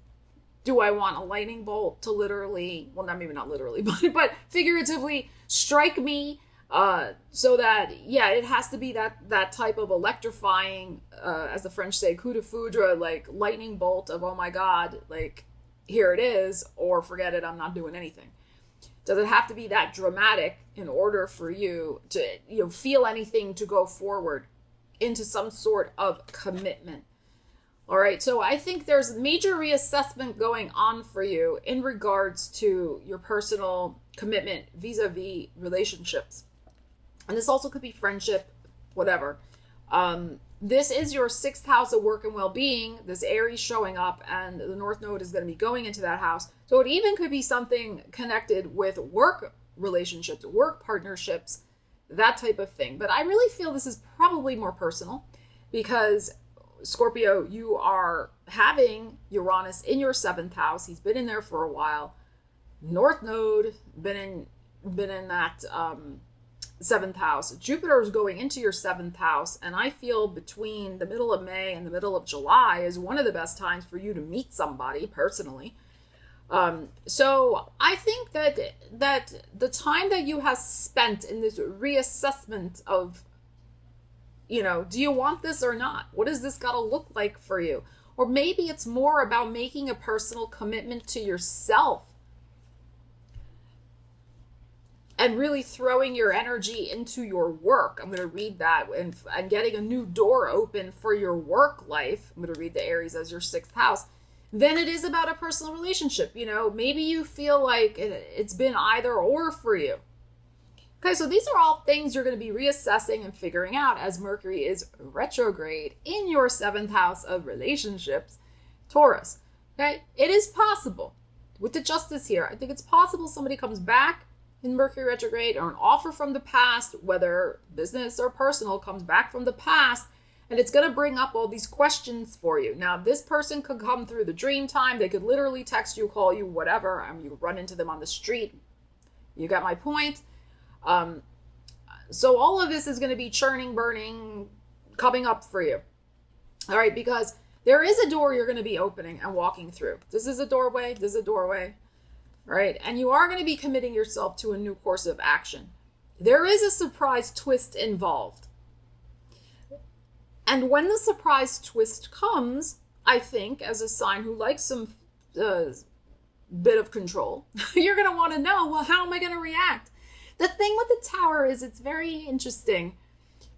Do I want a lightning bolt to literally, well, maybe not literally, but figuratively strike me so that, yeah, it has to be that type of electrifying, as the French say, coup de foudre, like lightning bolt of, oh my God, like here it is, or forget it, I'm not doing anything. Does it have to be that dramatic in order for you to feel anything to go forward into some sort of commitment? All right, so I think there's major reassessment going on for you in regards to your personal commitment vis-a-vis relationships. And this also could be friendship, whatever. This is your 6th house of work and well-being. This Aries showing up, and the North Node is going to be going into that house. So it even could be something connected with work relationships, work partnerships, that type of thing. But I really feel this is probably more personal because Scorpio, you are having Uranus in your 7th house. He's been in there for a while. North Node been in that 7th house. Jupiter is going into your 7th house, and I feel between the middle of May and the middle of July is one of the best times for you to meet somebody personally. So I think that the time that you have spent in this reassessment of, do you want this or not? What does this got to look like for you? Or maybe it's more about making a personal commitment to yourself and really throwing your energy into your work. I'm going to read that, and getting a new door open for your work life. I'm going to read the Aries as your 6th house. Then it is about a personal relationship. Maybe you feel like it's been either or for you. Okay, so these are all things you're going to be reassessing and figuring out as Mercury is retrograde in your 7th house of relationships, Taurus. Okay, it is possible with the Justice here. I think it's possible somebody comes back in Mercury retrograde, or an offer from the past, whether business or personal, comes back from the past, and it's going to bring up all these questions for you. Now, this person could come through the dream time. They could literally text you, call you, whatever. You run into them on the street. You got my point. So all of this is going to be churning, burning, coming up for you. All right, because there is a door you're going to be opening and walking through. This is a doorway. This is a doorway. Right? And you are going to be committing yourself to a new course of action. There is a surprise twist involved. And when the surprise twist comes, I think, as a sign who likes some bit of control, you're going to want to know, well, how am I going to react? The thing with the Tower is it's very interesting.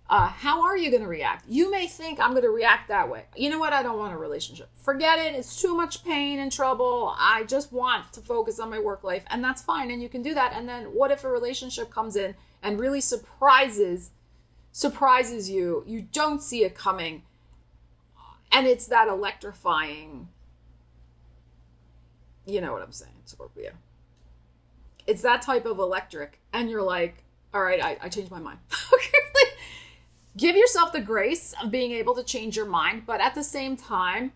How are you going to react? You may think I'm going to react that way. You know what? I don't want a relationship. Forget it. It's too much pain and trouble. I just want to focus on my work life. And that's fine. And you can do that. And then what if a relationship comes in and really surprises you? You don't see it coming. And it's that electrifying, you know what I'm saying, Scorpio. It's that type of electric. And you're like, all right, I changed my mind. Okay. Give yourself the grace of being able to change your mind, but at the same time,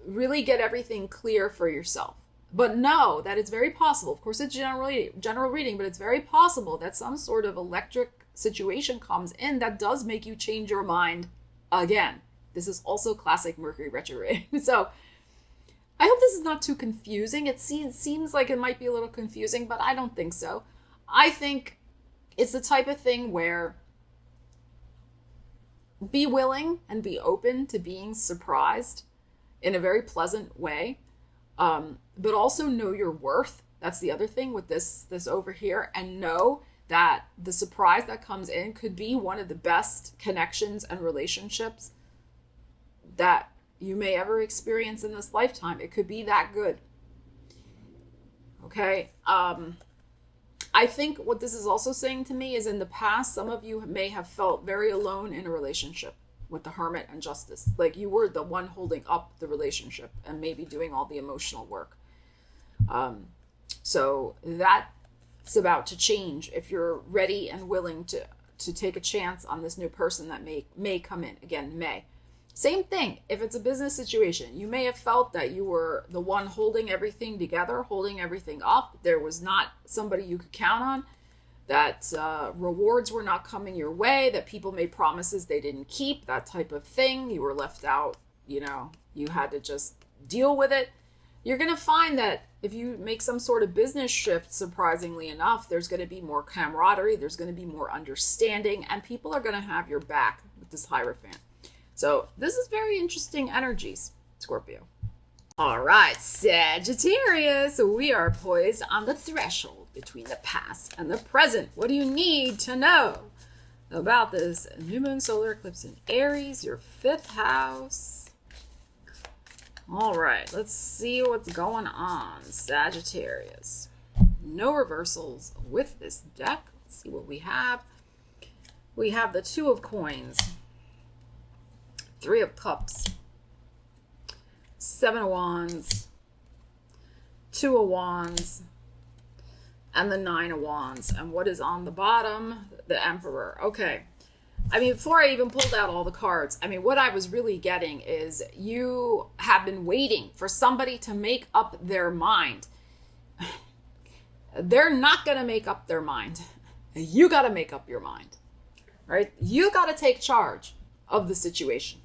really get everything clear for yourself. But know that it's very possible. Of course, it's general reading, but it's very possible that some sort of electric situation comes in that does make you change your mind again. This is also classic Mercury retrograde. So I hope this is not too confusing. It seems like it might be a little confusing, but I don't think so. I think it's the type of thing where be willing and be open to being surprised in a very pleasant way, but also know your worth. That's the other thing with this over here, and know that the surprise that comes in could be one of the best connections and relationships that you may ever experience in this lifetime. It could be that good. Okay. I think what this is also saying to me is in the past, some of you may have felt very alone in a relationship with the Hermit and Justice. Like you were the one holding up the relationship and maybe doing all the emotional work. So that's about to change if you're ready and willing to take a chance on this new person that may come in. Again, may. Same thing, if it's a business situation, you may have felt that you were the one holding everything together, holding everything up. There was not somebody you could count on, that rewards were not coming your way, that people made promises they didn't keep, that type of thing. You were left out, you had to just deal with it. You're going to find that if you make some sort of business shift, surprisingly enough, there's going to be more camaraderie, there's going to be more understanding, and people are going to have your back with this Hierophant. So this is very interesting energies, Scorpio. All right, Sagittarius, we are poised on the threshold between the past and the present. What do you need to know about this new moon solar eclipse in Aries, your 5th house? All right, let's see what's going on, Sagittarius. No reversals with this deck. Let's see what we have. We have the 2 of Coins, 3 of Cups, 7 of Wands, 2 of Wands, and the 9 of Wands. And what is on the bottom? The Emperor. Okay. I mean, before I even pulled out all the cards, I mean, what I was really getting is you have been waiting for somebody to make up their mind. They're not going to make up their mind. You got to make up your mind, right? You got to take charge of the situation.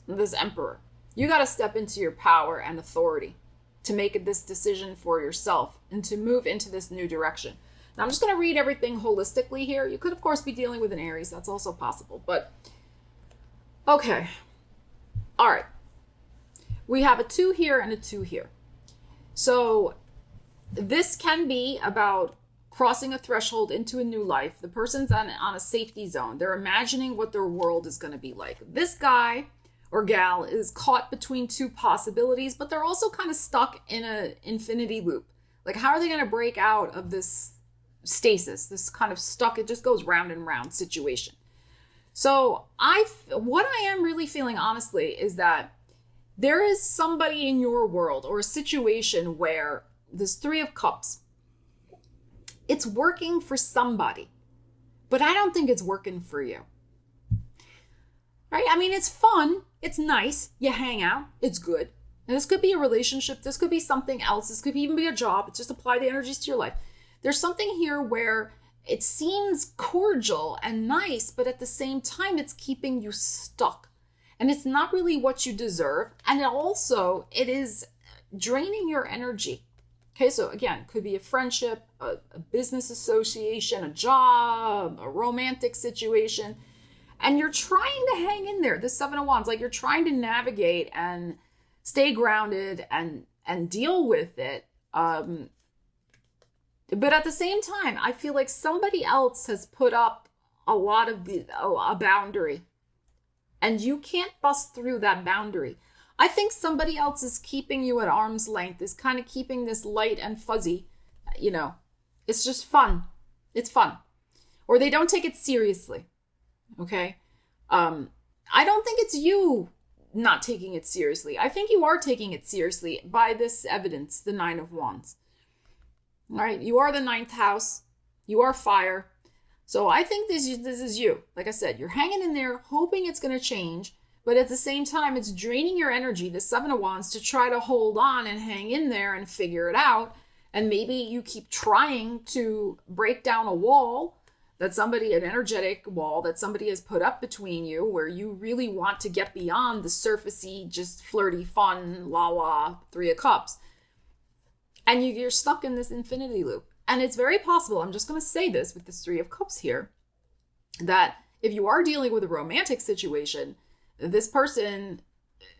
This Emperor. You got to step into your power and authority to make this decision for yourself and to move into this new direction. Now, I'm just going to read everything holistically here. You could, of course, be dealing with an Aries. That's also possible. But, okay. All right. We have a 2 here and a 2 here. So, this can be about crossing a threshold into a new life. The person's on a safety zone. They're imagining what their world is going to be like. This guy or gal is caught between 2 possibilities, but they're also kind of stuck in an infinity loop. Like, how are they going to break out of this stasis, this kind of stuck, it just goes round and round situation? So what I am really feeling, honestly, is that there is somebody in your world or a situation where this 3 of Cups, it's working for somebody, but I don't think it's working for you. Right? I mean, it's fun. It's nice. You hang out. It's good. And this could be a relationship. This could be something else. This could even be a job. Just apply the energies to your life. There's something here where it seems cordial and nice, but at the same time, it's keeping you stuck. And it's not really what you deserve. And it is draining your energy. Okay, so again, could be a friendship, a business association, a job, a romantic situation. And you're trying to hang in there, the 7 of Wands, like you're trying to navigate and stay grounded and deal with it. But at the same time, I feel like somebody else has put up a lot of a boundary, and you can't bust through that boundary. I think somebody else is keeping you at arm's length, is kind of keeping this light and fuzzy. It's just fun. It's fun. Or they don't take it seriously. Okay? I don't think it's you not taking it seriously. I think you are taking it seriously by this evidence, the 9 of Wands. All right? You are the 9th house. You are fire. So I think this is you. Like I said, you're hanging in there, hoping it's going to change, but at the same time, it's draining your energy, the 7 of Wands, to try to hold on and hang in there and figure it out. And maybe you keep trying to break down a wall an energetic wall that somebody has put up between you, where you really want to get beyond the surfacey, just flirty, fun, la 3 of Cups. And you're stuck in this infinity loop. And it's very possible, I'm just going to say this with this 3 of Cups here, that if you are dealing with a romantic situation, this person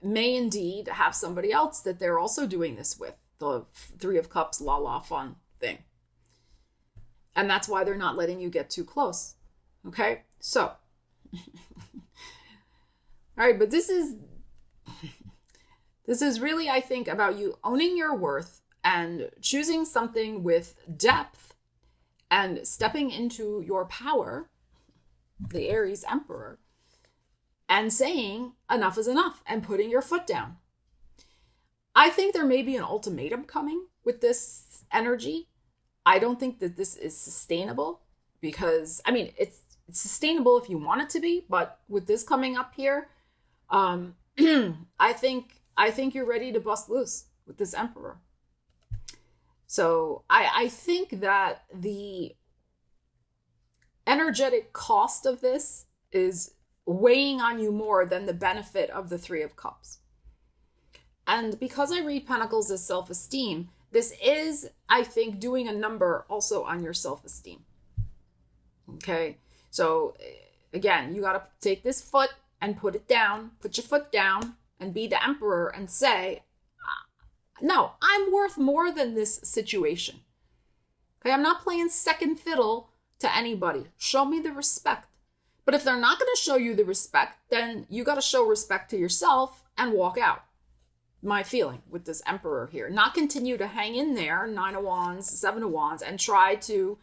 may indeed have somebody else that they're also doing this with, the 3 of Cups, la fun thing. And that's why they're not letting you get too close. Okay? So. All right, but this is really, I think, about you owning your worth and choosing something with depth and stepping into your power, the Aries Emperor, and saying enough is enough and putting your foot down. I think there may be an ultimatum coming with this energy. I don't think that this is sustainable because, I mean, it's sustainable if you want it to be, but with this coming up here, I think you're ready to bust loose with this Emperor. So I think that the energetic cost of this is weighing on you more than the benefit of the Three of Cups. And because I read Pentacles as self-esteem, this is, I think, doing a number also on your self-esteem. Okay, so again, you got to take this foot and put it down, put your foot down and be the Emperor and say, no, I'm worth more than this situation. Okay, I'm not playing second fiddle to anybody. Show me the respect. But if they're not going to show you the respect, then you got to show respect to yourself and walk out. My feeling with this Emperor here. Not continue to hang in there, 9 of Wands, 7 of Wands, and try to,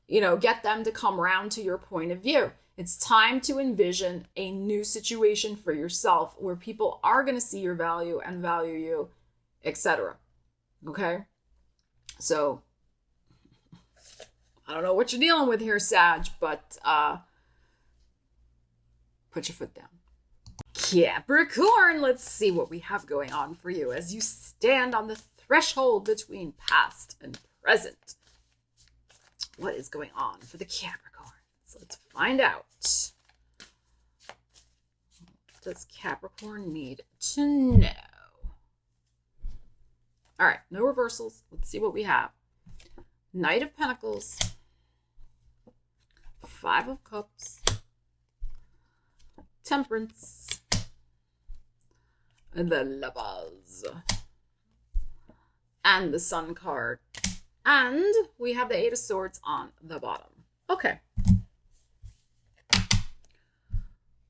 get them to come around to your point of view. It's time to envision a new situation for yourself where people are going to see your value and value you, etc. Okay? So, I don't know what you're dealing with here, Sag, but put your foot down. Capricorn, let's see what we have going on for you as you stand on the threshold between past and present. What is going on for the Capricorns? Let's find out. What does Capricorn need to know? All right, no reversals. Let's see what we have. Knight of Pentacles, 5 of Cups, Temperance, the Lovers, and the Sun card. And we have the 8 of Swords on the bottom. Okay.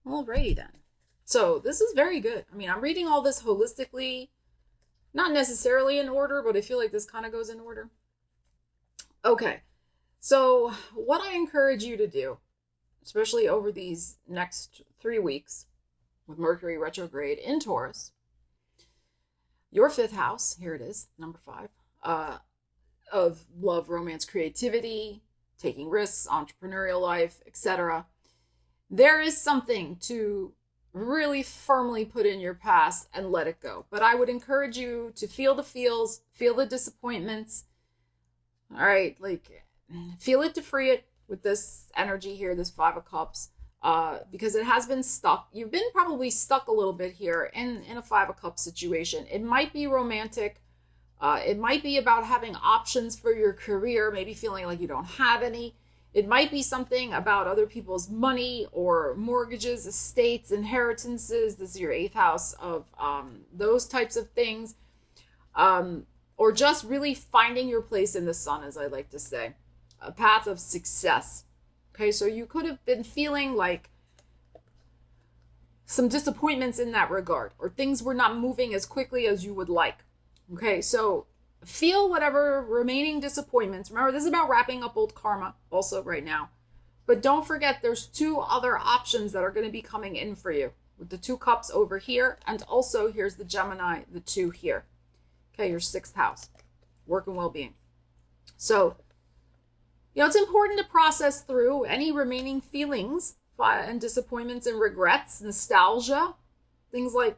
Alrighty then. So this is very good. I mean, I'm reading all this holistically, not necessarily in order, but I feel like this kind of goes in order. Okay. So what I encourage you to do, especially over these next 3 weeks with Mercury retrograde in Taurus, your 5th house, here it is, number 5, of love, romance, creativity, taking risks, entrepreneurial life, etc. There is something to really firmly put in your past and let it go. But I would encourage you to feel the feels, feel the disappointments. All right, like feel it to free it with this energy here, this 5 of Cups, because it has been stuck. You've been probably stuck a little bit here in a 5 of Cups situation. It might be romantic. It might be about having options for your career, maybe feeling like you don't have any. It might be something about other people's money or mortgages, estates, inheritances. This is your 8th house of those types of things. Or just really finding your place in the sun, as I like to say. A path of success. Okay, so you could have been feeling like some disappointments in that regard, or things were not moving as quickly as you would like. Okay, so feel whatever remaining disappointments. Remember, this is about wrapping up old karma also right now. But don't forget, there's 2 other options that are going to be coming in for you. With the 2 cups over here, and also here's the Gemini, the 2 here. Okay, your 6th house, work and well-being. So, it's important to process through any remaining feelings and disappointments and regrets, nostalgia, things like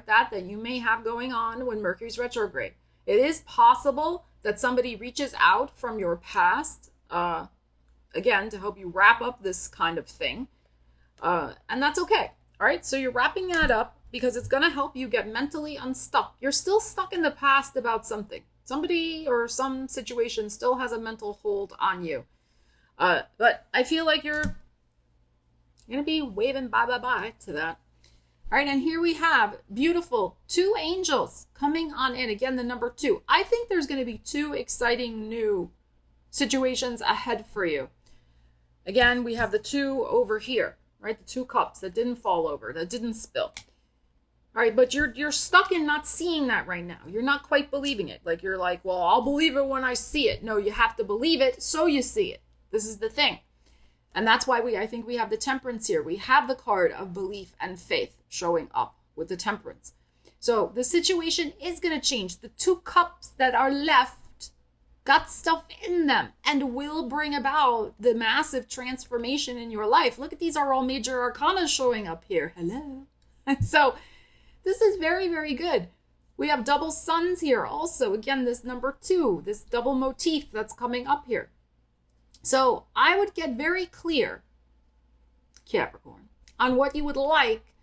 that you may have going on when Mercury's retrograde. It is possible that somebody reaches out from your past, again, to help you wrap up this kind of thing. And that's okay. All right. So you're wrapping that up because it's going to help you get mentally unstuck. You're still stuck in the past about something. Somebody or some situation still has a mental hold on you. But I feel like you're going to be waving bye-bye-bye to that. All right, and here we have beautiful 2 angels coming on in. Again, the number 2. I think there's going to be 2 exciting new situations ahead for you. Again, we have the 2 over here, right? The 2 cups that didn't fall over, that didn't spill. All right, but you're stuck in not seeing that right now. You're not quite believing it. Like, you're like, well, I'll believe it when I see it. No, you have to believe it so you see it. This is the thing. And that's why I think we have the Temperance here. We have the card of belief and faith showing up with the Temperance. So the situation is going to change. The 2 cups that are left got stuff in them and will bring about the massive transformation in your life. Look at these are all major arcana showing up here. Hello. And so This is very, very good. We have double suns here also. Again, this number 2, this double motif that's coming up here. So I would get very clear, Capricorn, on what you would like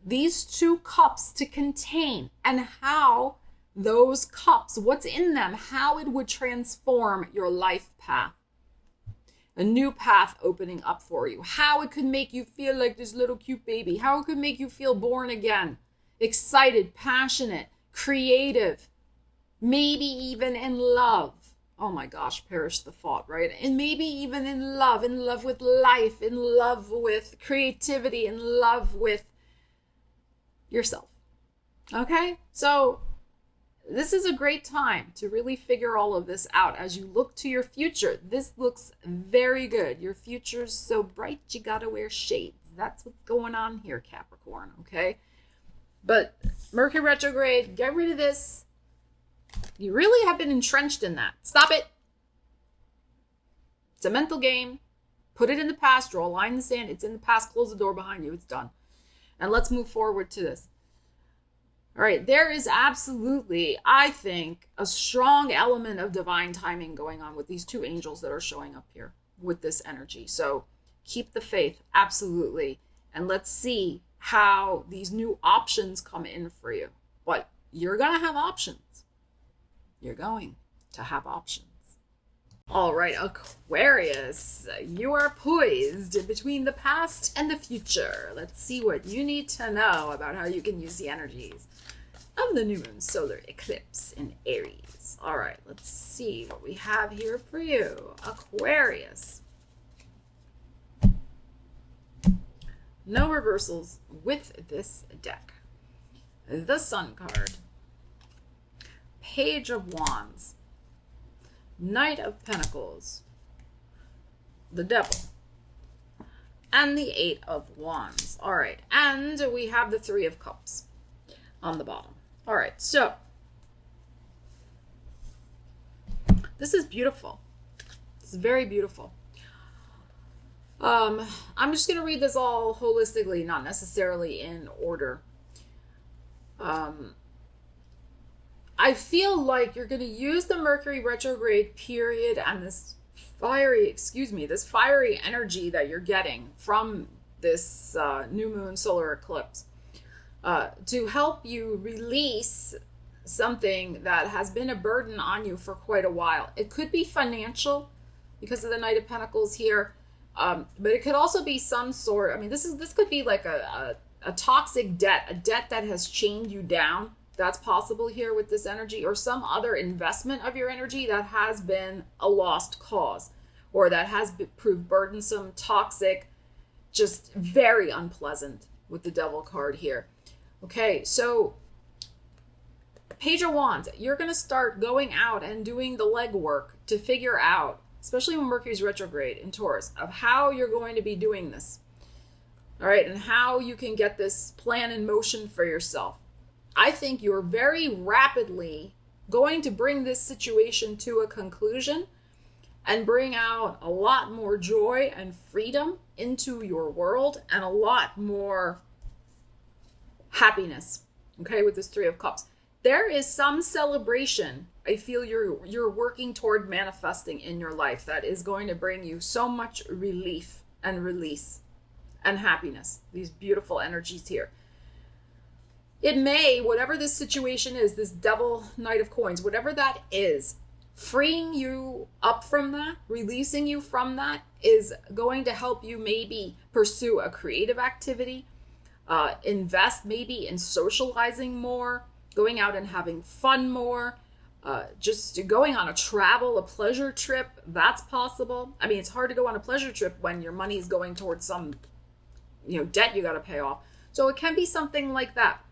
these 2 cups to contain and how those cups, what's in them, how it would transform your life path. A new path opening up for you. How it could make you feel like this little cute baby. How it could make you feel born again. Excited, passionate, creative, maybe even in love. Oh my gosh, perish the thought, right? And maybe even in love with life, in love with creativity, in love with yourself. Okay? So this is a great time to really figure all of this out as you look to your future. This looks very good. Your future's so bright, you gotta wear shades. That's what's going on here, Capricorn, okay? But Mercury retrograde, get rid of this. You really have been entrenched in that. Stop it. It's a mental game. Put it in the past. Draw a line in the sand. It's in the past. Close the door behind you. It's done. And let's move forward to this. All right. There is absolutely, I think, a strong element of divine timing going on with these 2 angels that are showing up here with this energy. So keep the faith. Absolutely. And let's see how these new options come in for you. But you're going to have options. You're going to have options. All right, Aquarius, you are poised between the past and the future. Let's see what you need to know about how you can use the energies of the new moon solar eclipse in Aries. All right, let's see what we have here for you, Aquarius. No reversals with this deck. The Sun card. Page of Wands. Knight of Pentacles. The Devil. And the 8 of Wands. All right. And we have the 3 of Cups on the bottom. All right. So this is beautiful. It's very beautiful. I'm just going to read this all holistically, not necessarily in order. I feel like you're going to use the Mercury retrograde period and this fiery energy that you're getting from this new moon solar eclipse to help you release something that has been a burden on you for quite a while. It could be financial because of the Knight of Pentacles here. But it could also be some sort, I mean, this could be like a toxic debt, a debt that has chained you down. That's possible here with this energy, or some other investment of your energy that has been a lost cause, or that has proved burdensome, toxic, just very unpleasant with the Devil card here. Okay, so Page of Wands, you're going to start going out and doing the legwork to figure out, especially when Mercury's retrograde in Taurus, of how you're going to be doing this. All right, and how you can get this plan in motion for yourself. I think you're very rapidly going to bring this situation to a conclusion and bring out a lot more joy and freedom into your world and a lot more happiness, okay, with this 3 of Cups. There is some celebration I feel you're working toward manifesting in your life that is going to bring you so much relief and release and happiness. These beautiful energies here. It may, whatever this situation is, this Devil, Knight of Coins, whatever that is, freeing you up from that, releasing you from that is going to help you maybe pursue a creative activity, invest maybe in socializing more, going out and having fun more, just going on a pleasure trip. That's possible. I mean, it's hard to go on a pleasure trip when your money is going towards some, debt you got to pay off. So it can be something like that.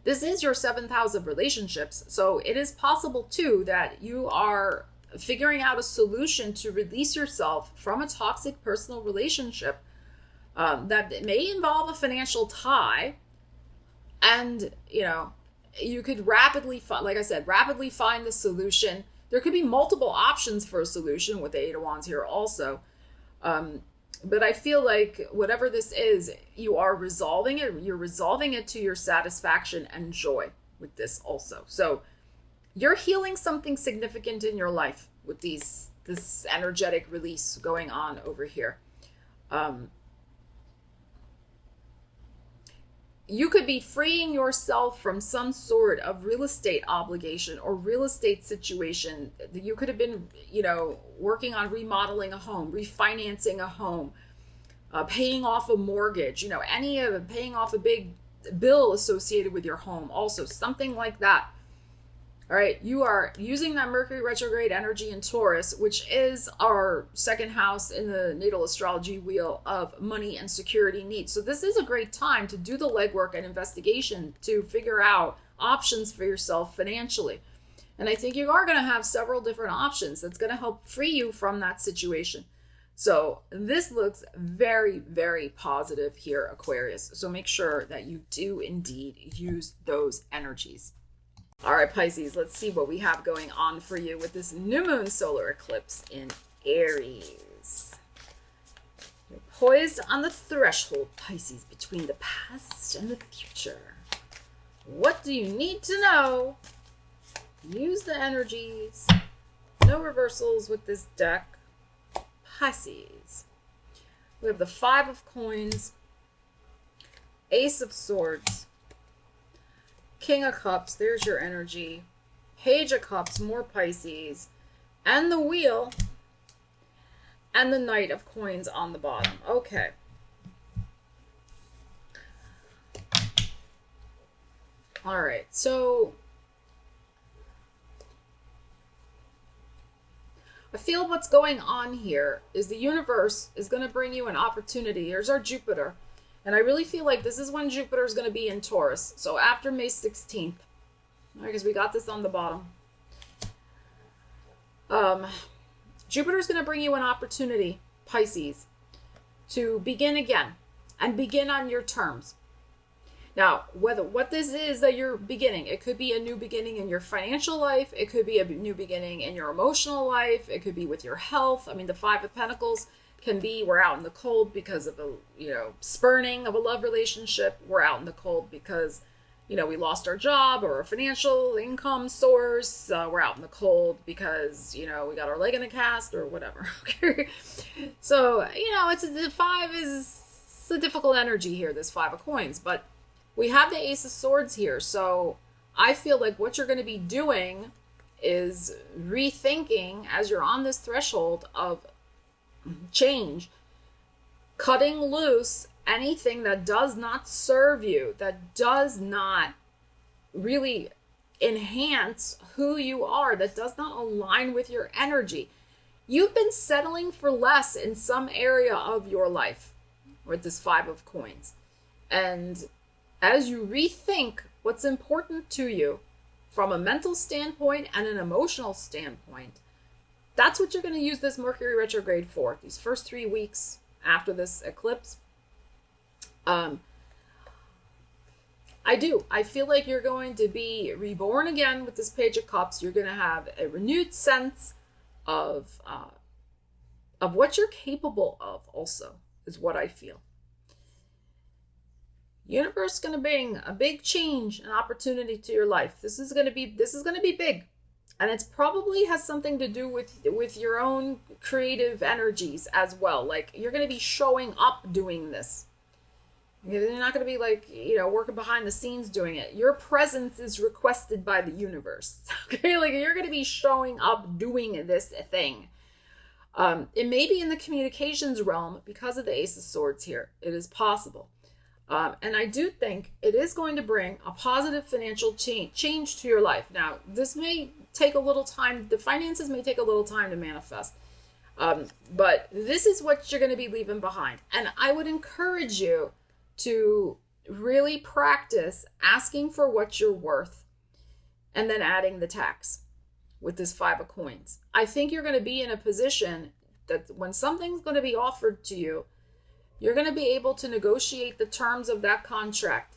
This is your 7th house of relationships. So it is possible too that you are figuring out a solution to release yourself from a toxic personal relationship that may involve a financial tie. And, you could rapidly find the solution. There could be multiple options for a solution with the 8 of Wands here also. But I feel like whatever this is, you are resolving it. You're resolving it to your satisfaction and joy with this also. So you're healing something significant in your life with this energetic release going on over here. You could be freeing yourself from some sort of real estate obligation or real estate situation. You could have been, working on remodeling a home, refinancing a home, paying off a mortgage, paying off a big bill associated with your home. Also, something like that. All right, you are using that Mercury retrograde energy in Taurus, which is our second house in the natal astrology wheel of money and security needs. So this is a great time to do the legwork and investigation to figure out options for yourself financially. And I think you are going to have several different options that's going to help free you from that situation. So this looks very, very positive here, Aquarius. So make sure that you do indeed use those energies. All right, Pisces, let's see what we have going on for you with this new moon solar eclipse in Aries. You're poised on the threshold, Pisces, between the past and the future. What do you need to know? Use the energies. No reversals with this deck. Pisces. We have the Five of Coins, Ace of Swords, King of Cups, there's your energy, Page of Cups, more Pisces, and the Wheel, and the Knight of Coins on the bottom. Okay. All right, so I feel what's going on here is the universe is going to bring you an opportunity. Here's our Jupiter. And I really feel like this is when Jupiter is going to be in Taurus. So after May 16th, because we got this on the bottom. Jupiter is going to bring you an opportunity, Pisces, to begin again and begin on your terms. Now, what this is that you're beginning, it could be a new beginning in your financial life. It could be a new beginning in your emotional life. It could be with your health. I mean, the Five of Pentacles can be, we're out in the cold because of a, spurning of a love relationship. We're out in the cold because, we lost our job or a financial income source. We're out in the cold because, we got our leg in a cast or whatever. Okay. So, the five is a difficult energy here, this Five of Coins, but we have the Ace of Swords here. So I feel like what you're going to be doing is rethinking as you're on this threshold of change, cutting loose anything that does not serve you, that does not really enhance who you are, that does not align with your energy. You've been settling for less in some area of your life with this Five of Coins. And as you rethink what's important to you from a mental standpoint and an emotional standpoint, that's what you're going to use this Mercury retrograde for, these first 3 weeks after this eclipse. I feel like you're going to be reborn again with this Page of Cups. You're going to have a renewed sense of what you're capable of also, is what I feel. Universe is going to bring a big change and opportunity to your life. This is going to be big. And it's probably has something to do with your own creative energies as well. Like, you're going to be showing up doing this. You're not going to be like, working behind the scenes doing it. Your presence is requested by the universe. Okay, like, you're going to be showing up doing this thing. It may be in the communications realm because of the Ace of Swords here. It is possible. And I do think it is going to bring a positive financial change to your life. Now, this may take a little time. The finances may take a little time to manifest. But this is what you're going to be leaving behind. And I would encourage you to really practice asking for what you're worth and then adding the tax with this Five of Coins. I think you're going to be in a position that when something's going to be offered to you, you're going to be able to negotiate the terms of that contract.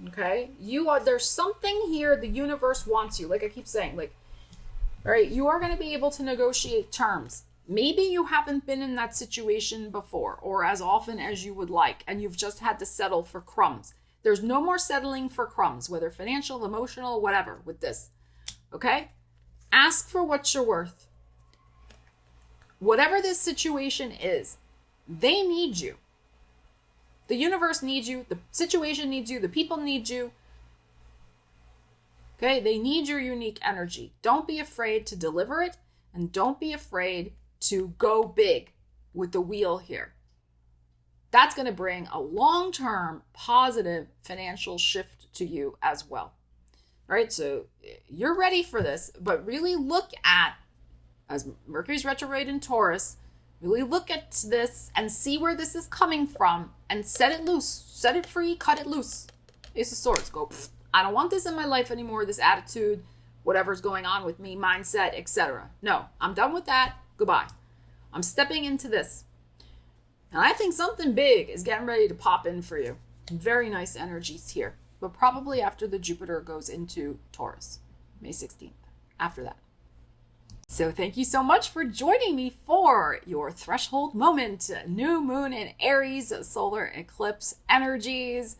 Okay? There's something here the universe wants you. Like I keep saying, all right, you are going to be able to negotiate terms. Maybe you haven't been in that situation before or as often as you would like, and you've just had to settle for crumbs. There's no more settling for crumbs, whether financial, emotional, whatever, with this. Okay? Ask for what you're worth. Whatever this situation is, they need you. The universe needs you. The situation needs you. The people need you. Okay? They need your unique energy. Don't be afraid to deliver it, and don't be afraid to go big with the wheel here. That's going to bring a long-term positive financial shift to you as well. Right? So you're ready for this, but really look at, as Mercury's retrograde in Taurus, really look at this and see where this is coming from and set it loose, set it free, cut it loose. Ace of Swords, go, I don't want this in my life anymore, this attitude, whatever's going on with me, mindset, etc. No, I'm done with that. Goodbye. I'm stepping into this. And I think something big is getting ready to pop in for you. Very nice energies here, but probably after the Jupiter goes into Taurus, May 16th, after that. So thank you so much for joining me for your threshold moment, new moon in Aries, solar eclipse energies.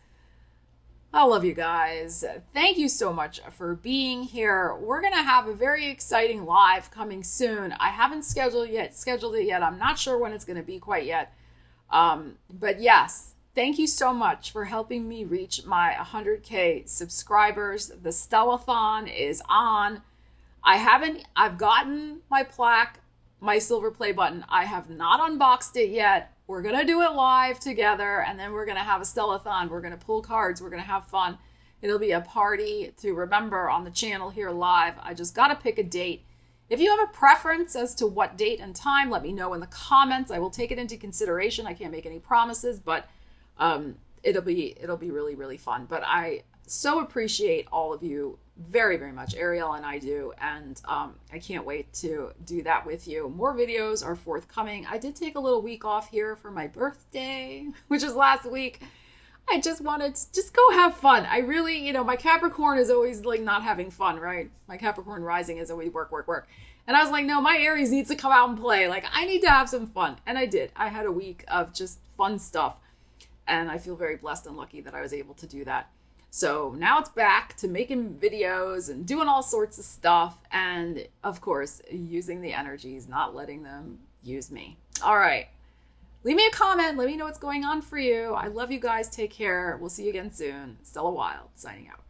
I love you guys. Thank you so much for being here. We're going to have a very exciting live coming soon. I haven't scheduled it yet. I'm not sure when it's going to be quite yet. But yes, thank you so much for helping me reach my 100K subscribers. The Stellathon is on. I've gotten my plaque, my silver play button. I have not unboxed it yet. We're going to do it live together, and then we're going to have a Stellathon. We're going to pull cards. We're going to have fun. It'll be a party to remember on the channel here live. I just got to pick a date. If you have a preference as to what date and time, let me know in the comments. I will take it into consideration. I can't make any promises, but it'll be really, really fun. But I so appreciate all of you very, very much. Ariel and I do. And I can't wait to do that with you. More videos are forthcoming. I did take a little week off here for my birthday, which was last week. I just wanted to just go have fun. I really, my Capricorn is always like not having fun, right? My Capricorn rising is always work, work, work. And I was like, no, my Aries needs to come out and play. Like, I need to have some fun. And I did. I had a week of just fun stuff. And I feel very blessed and lucky that I was able to do that. So now it's back to making videos and doing all sorts of stuff. And of course, using the energies, not letting them use me. All right. Leave me a comment. Let me know what's going on for you. I love you guys. Take care. We'll see you again soon. Stella Wilde signing out.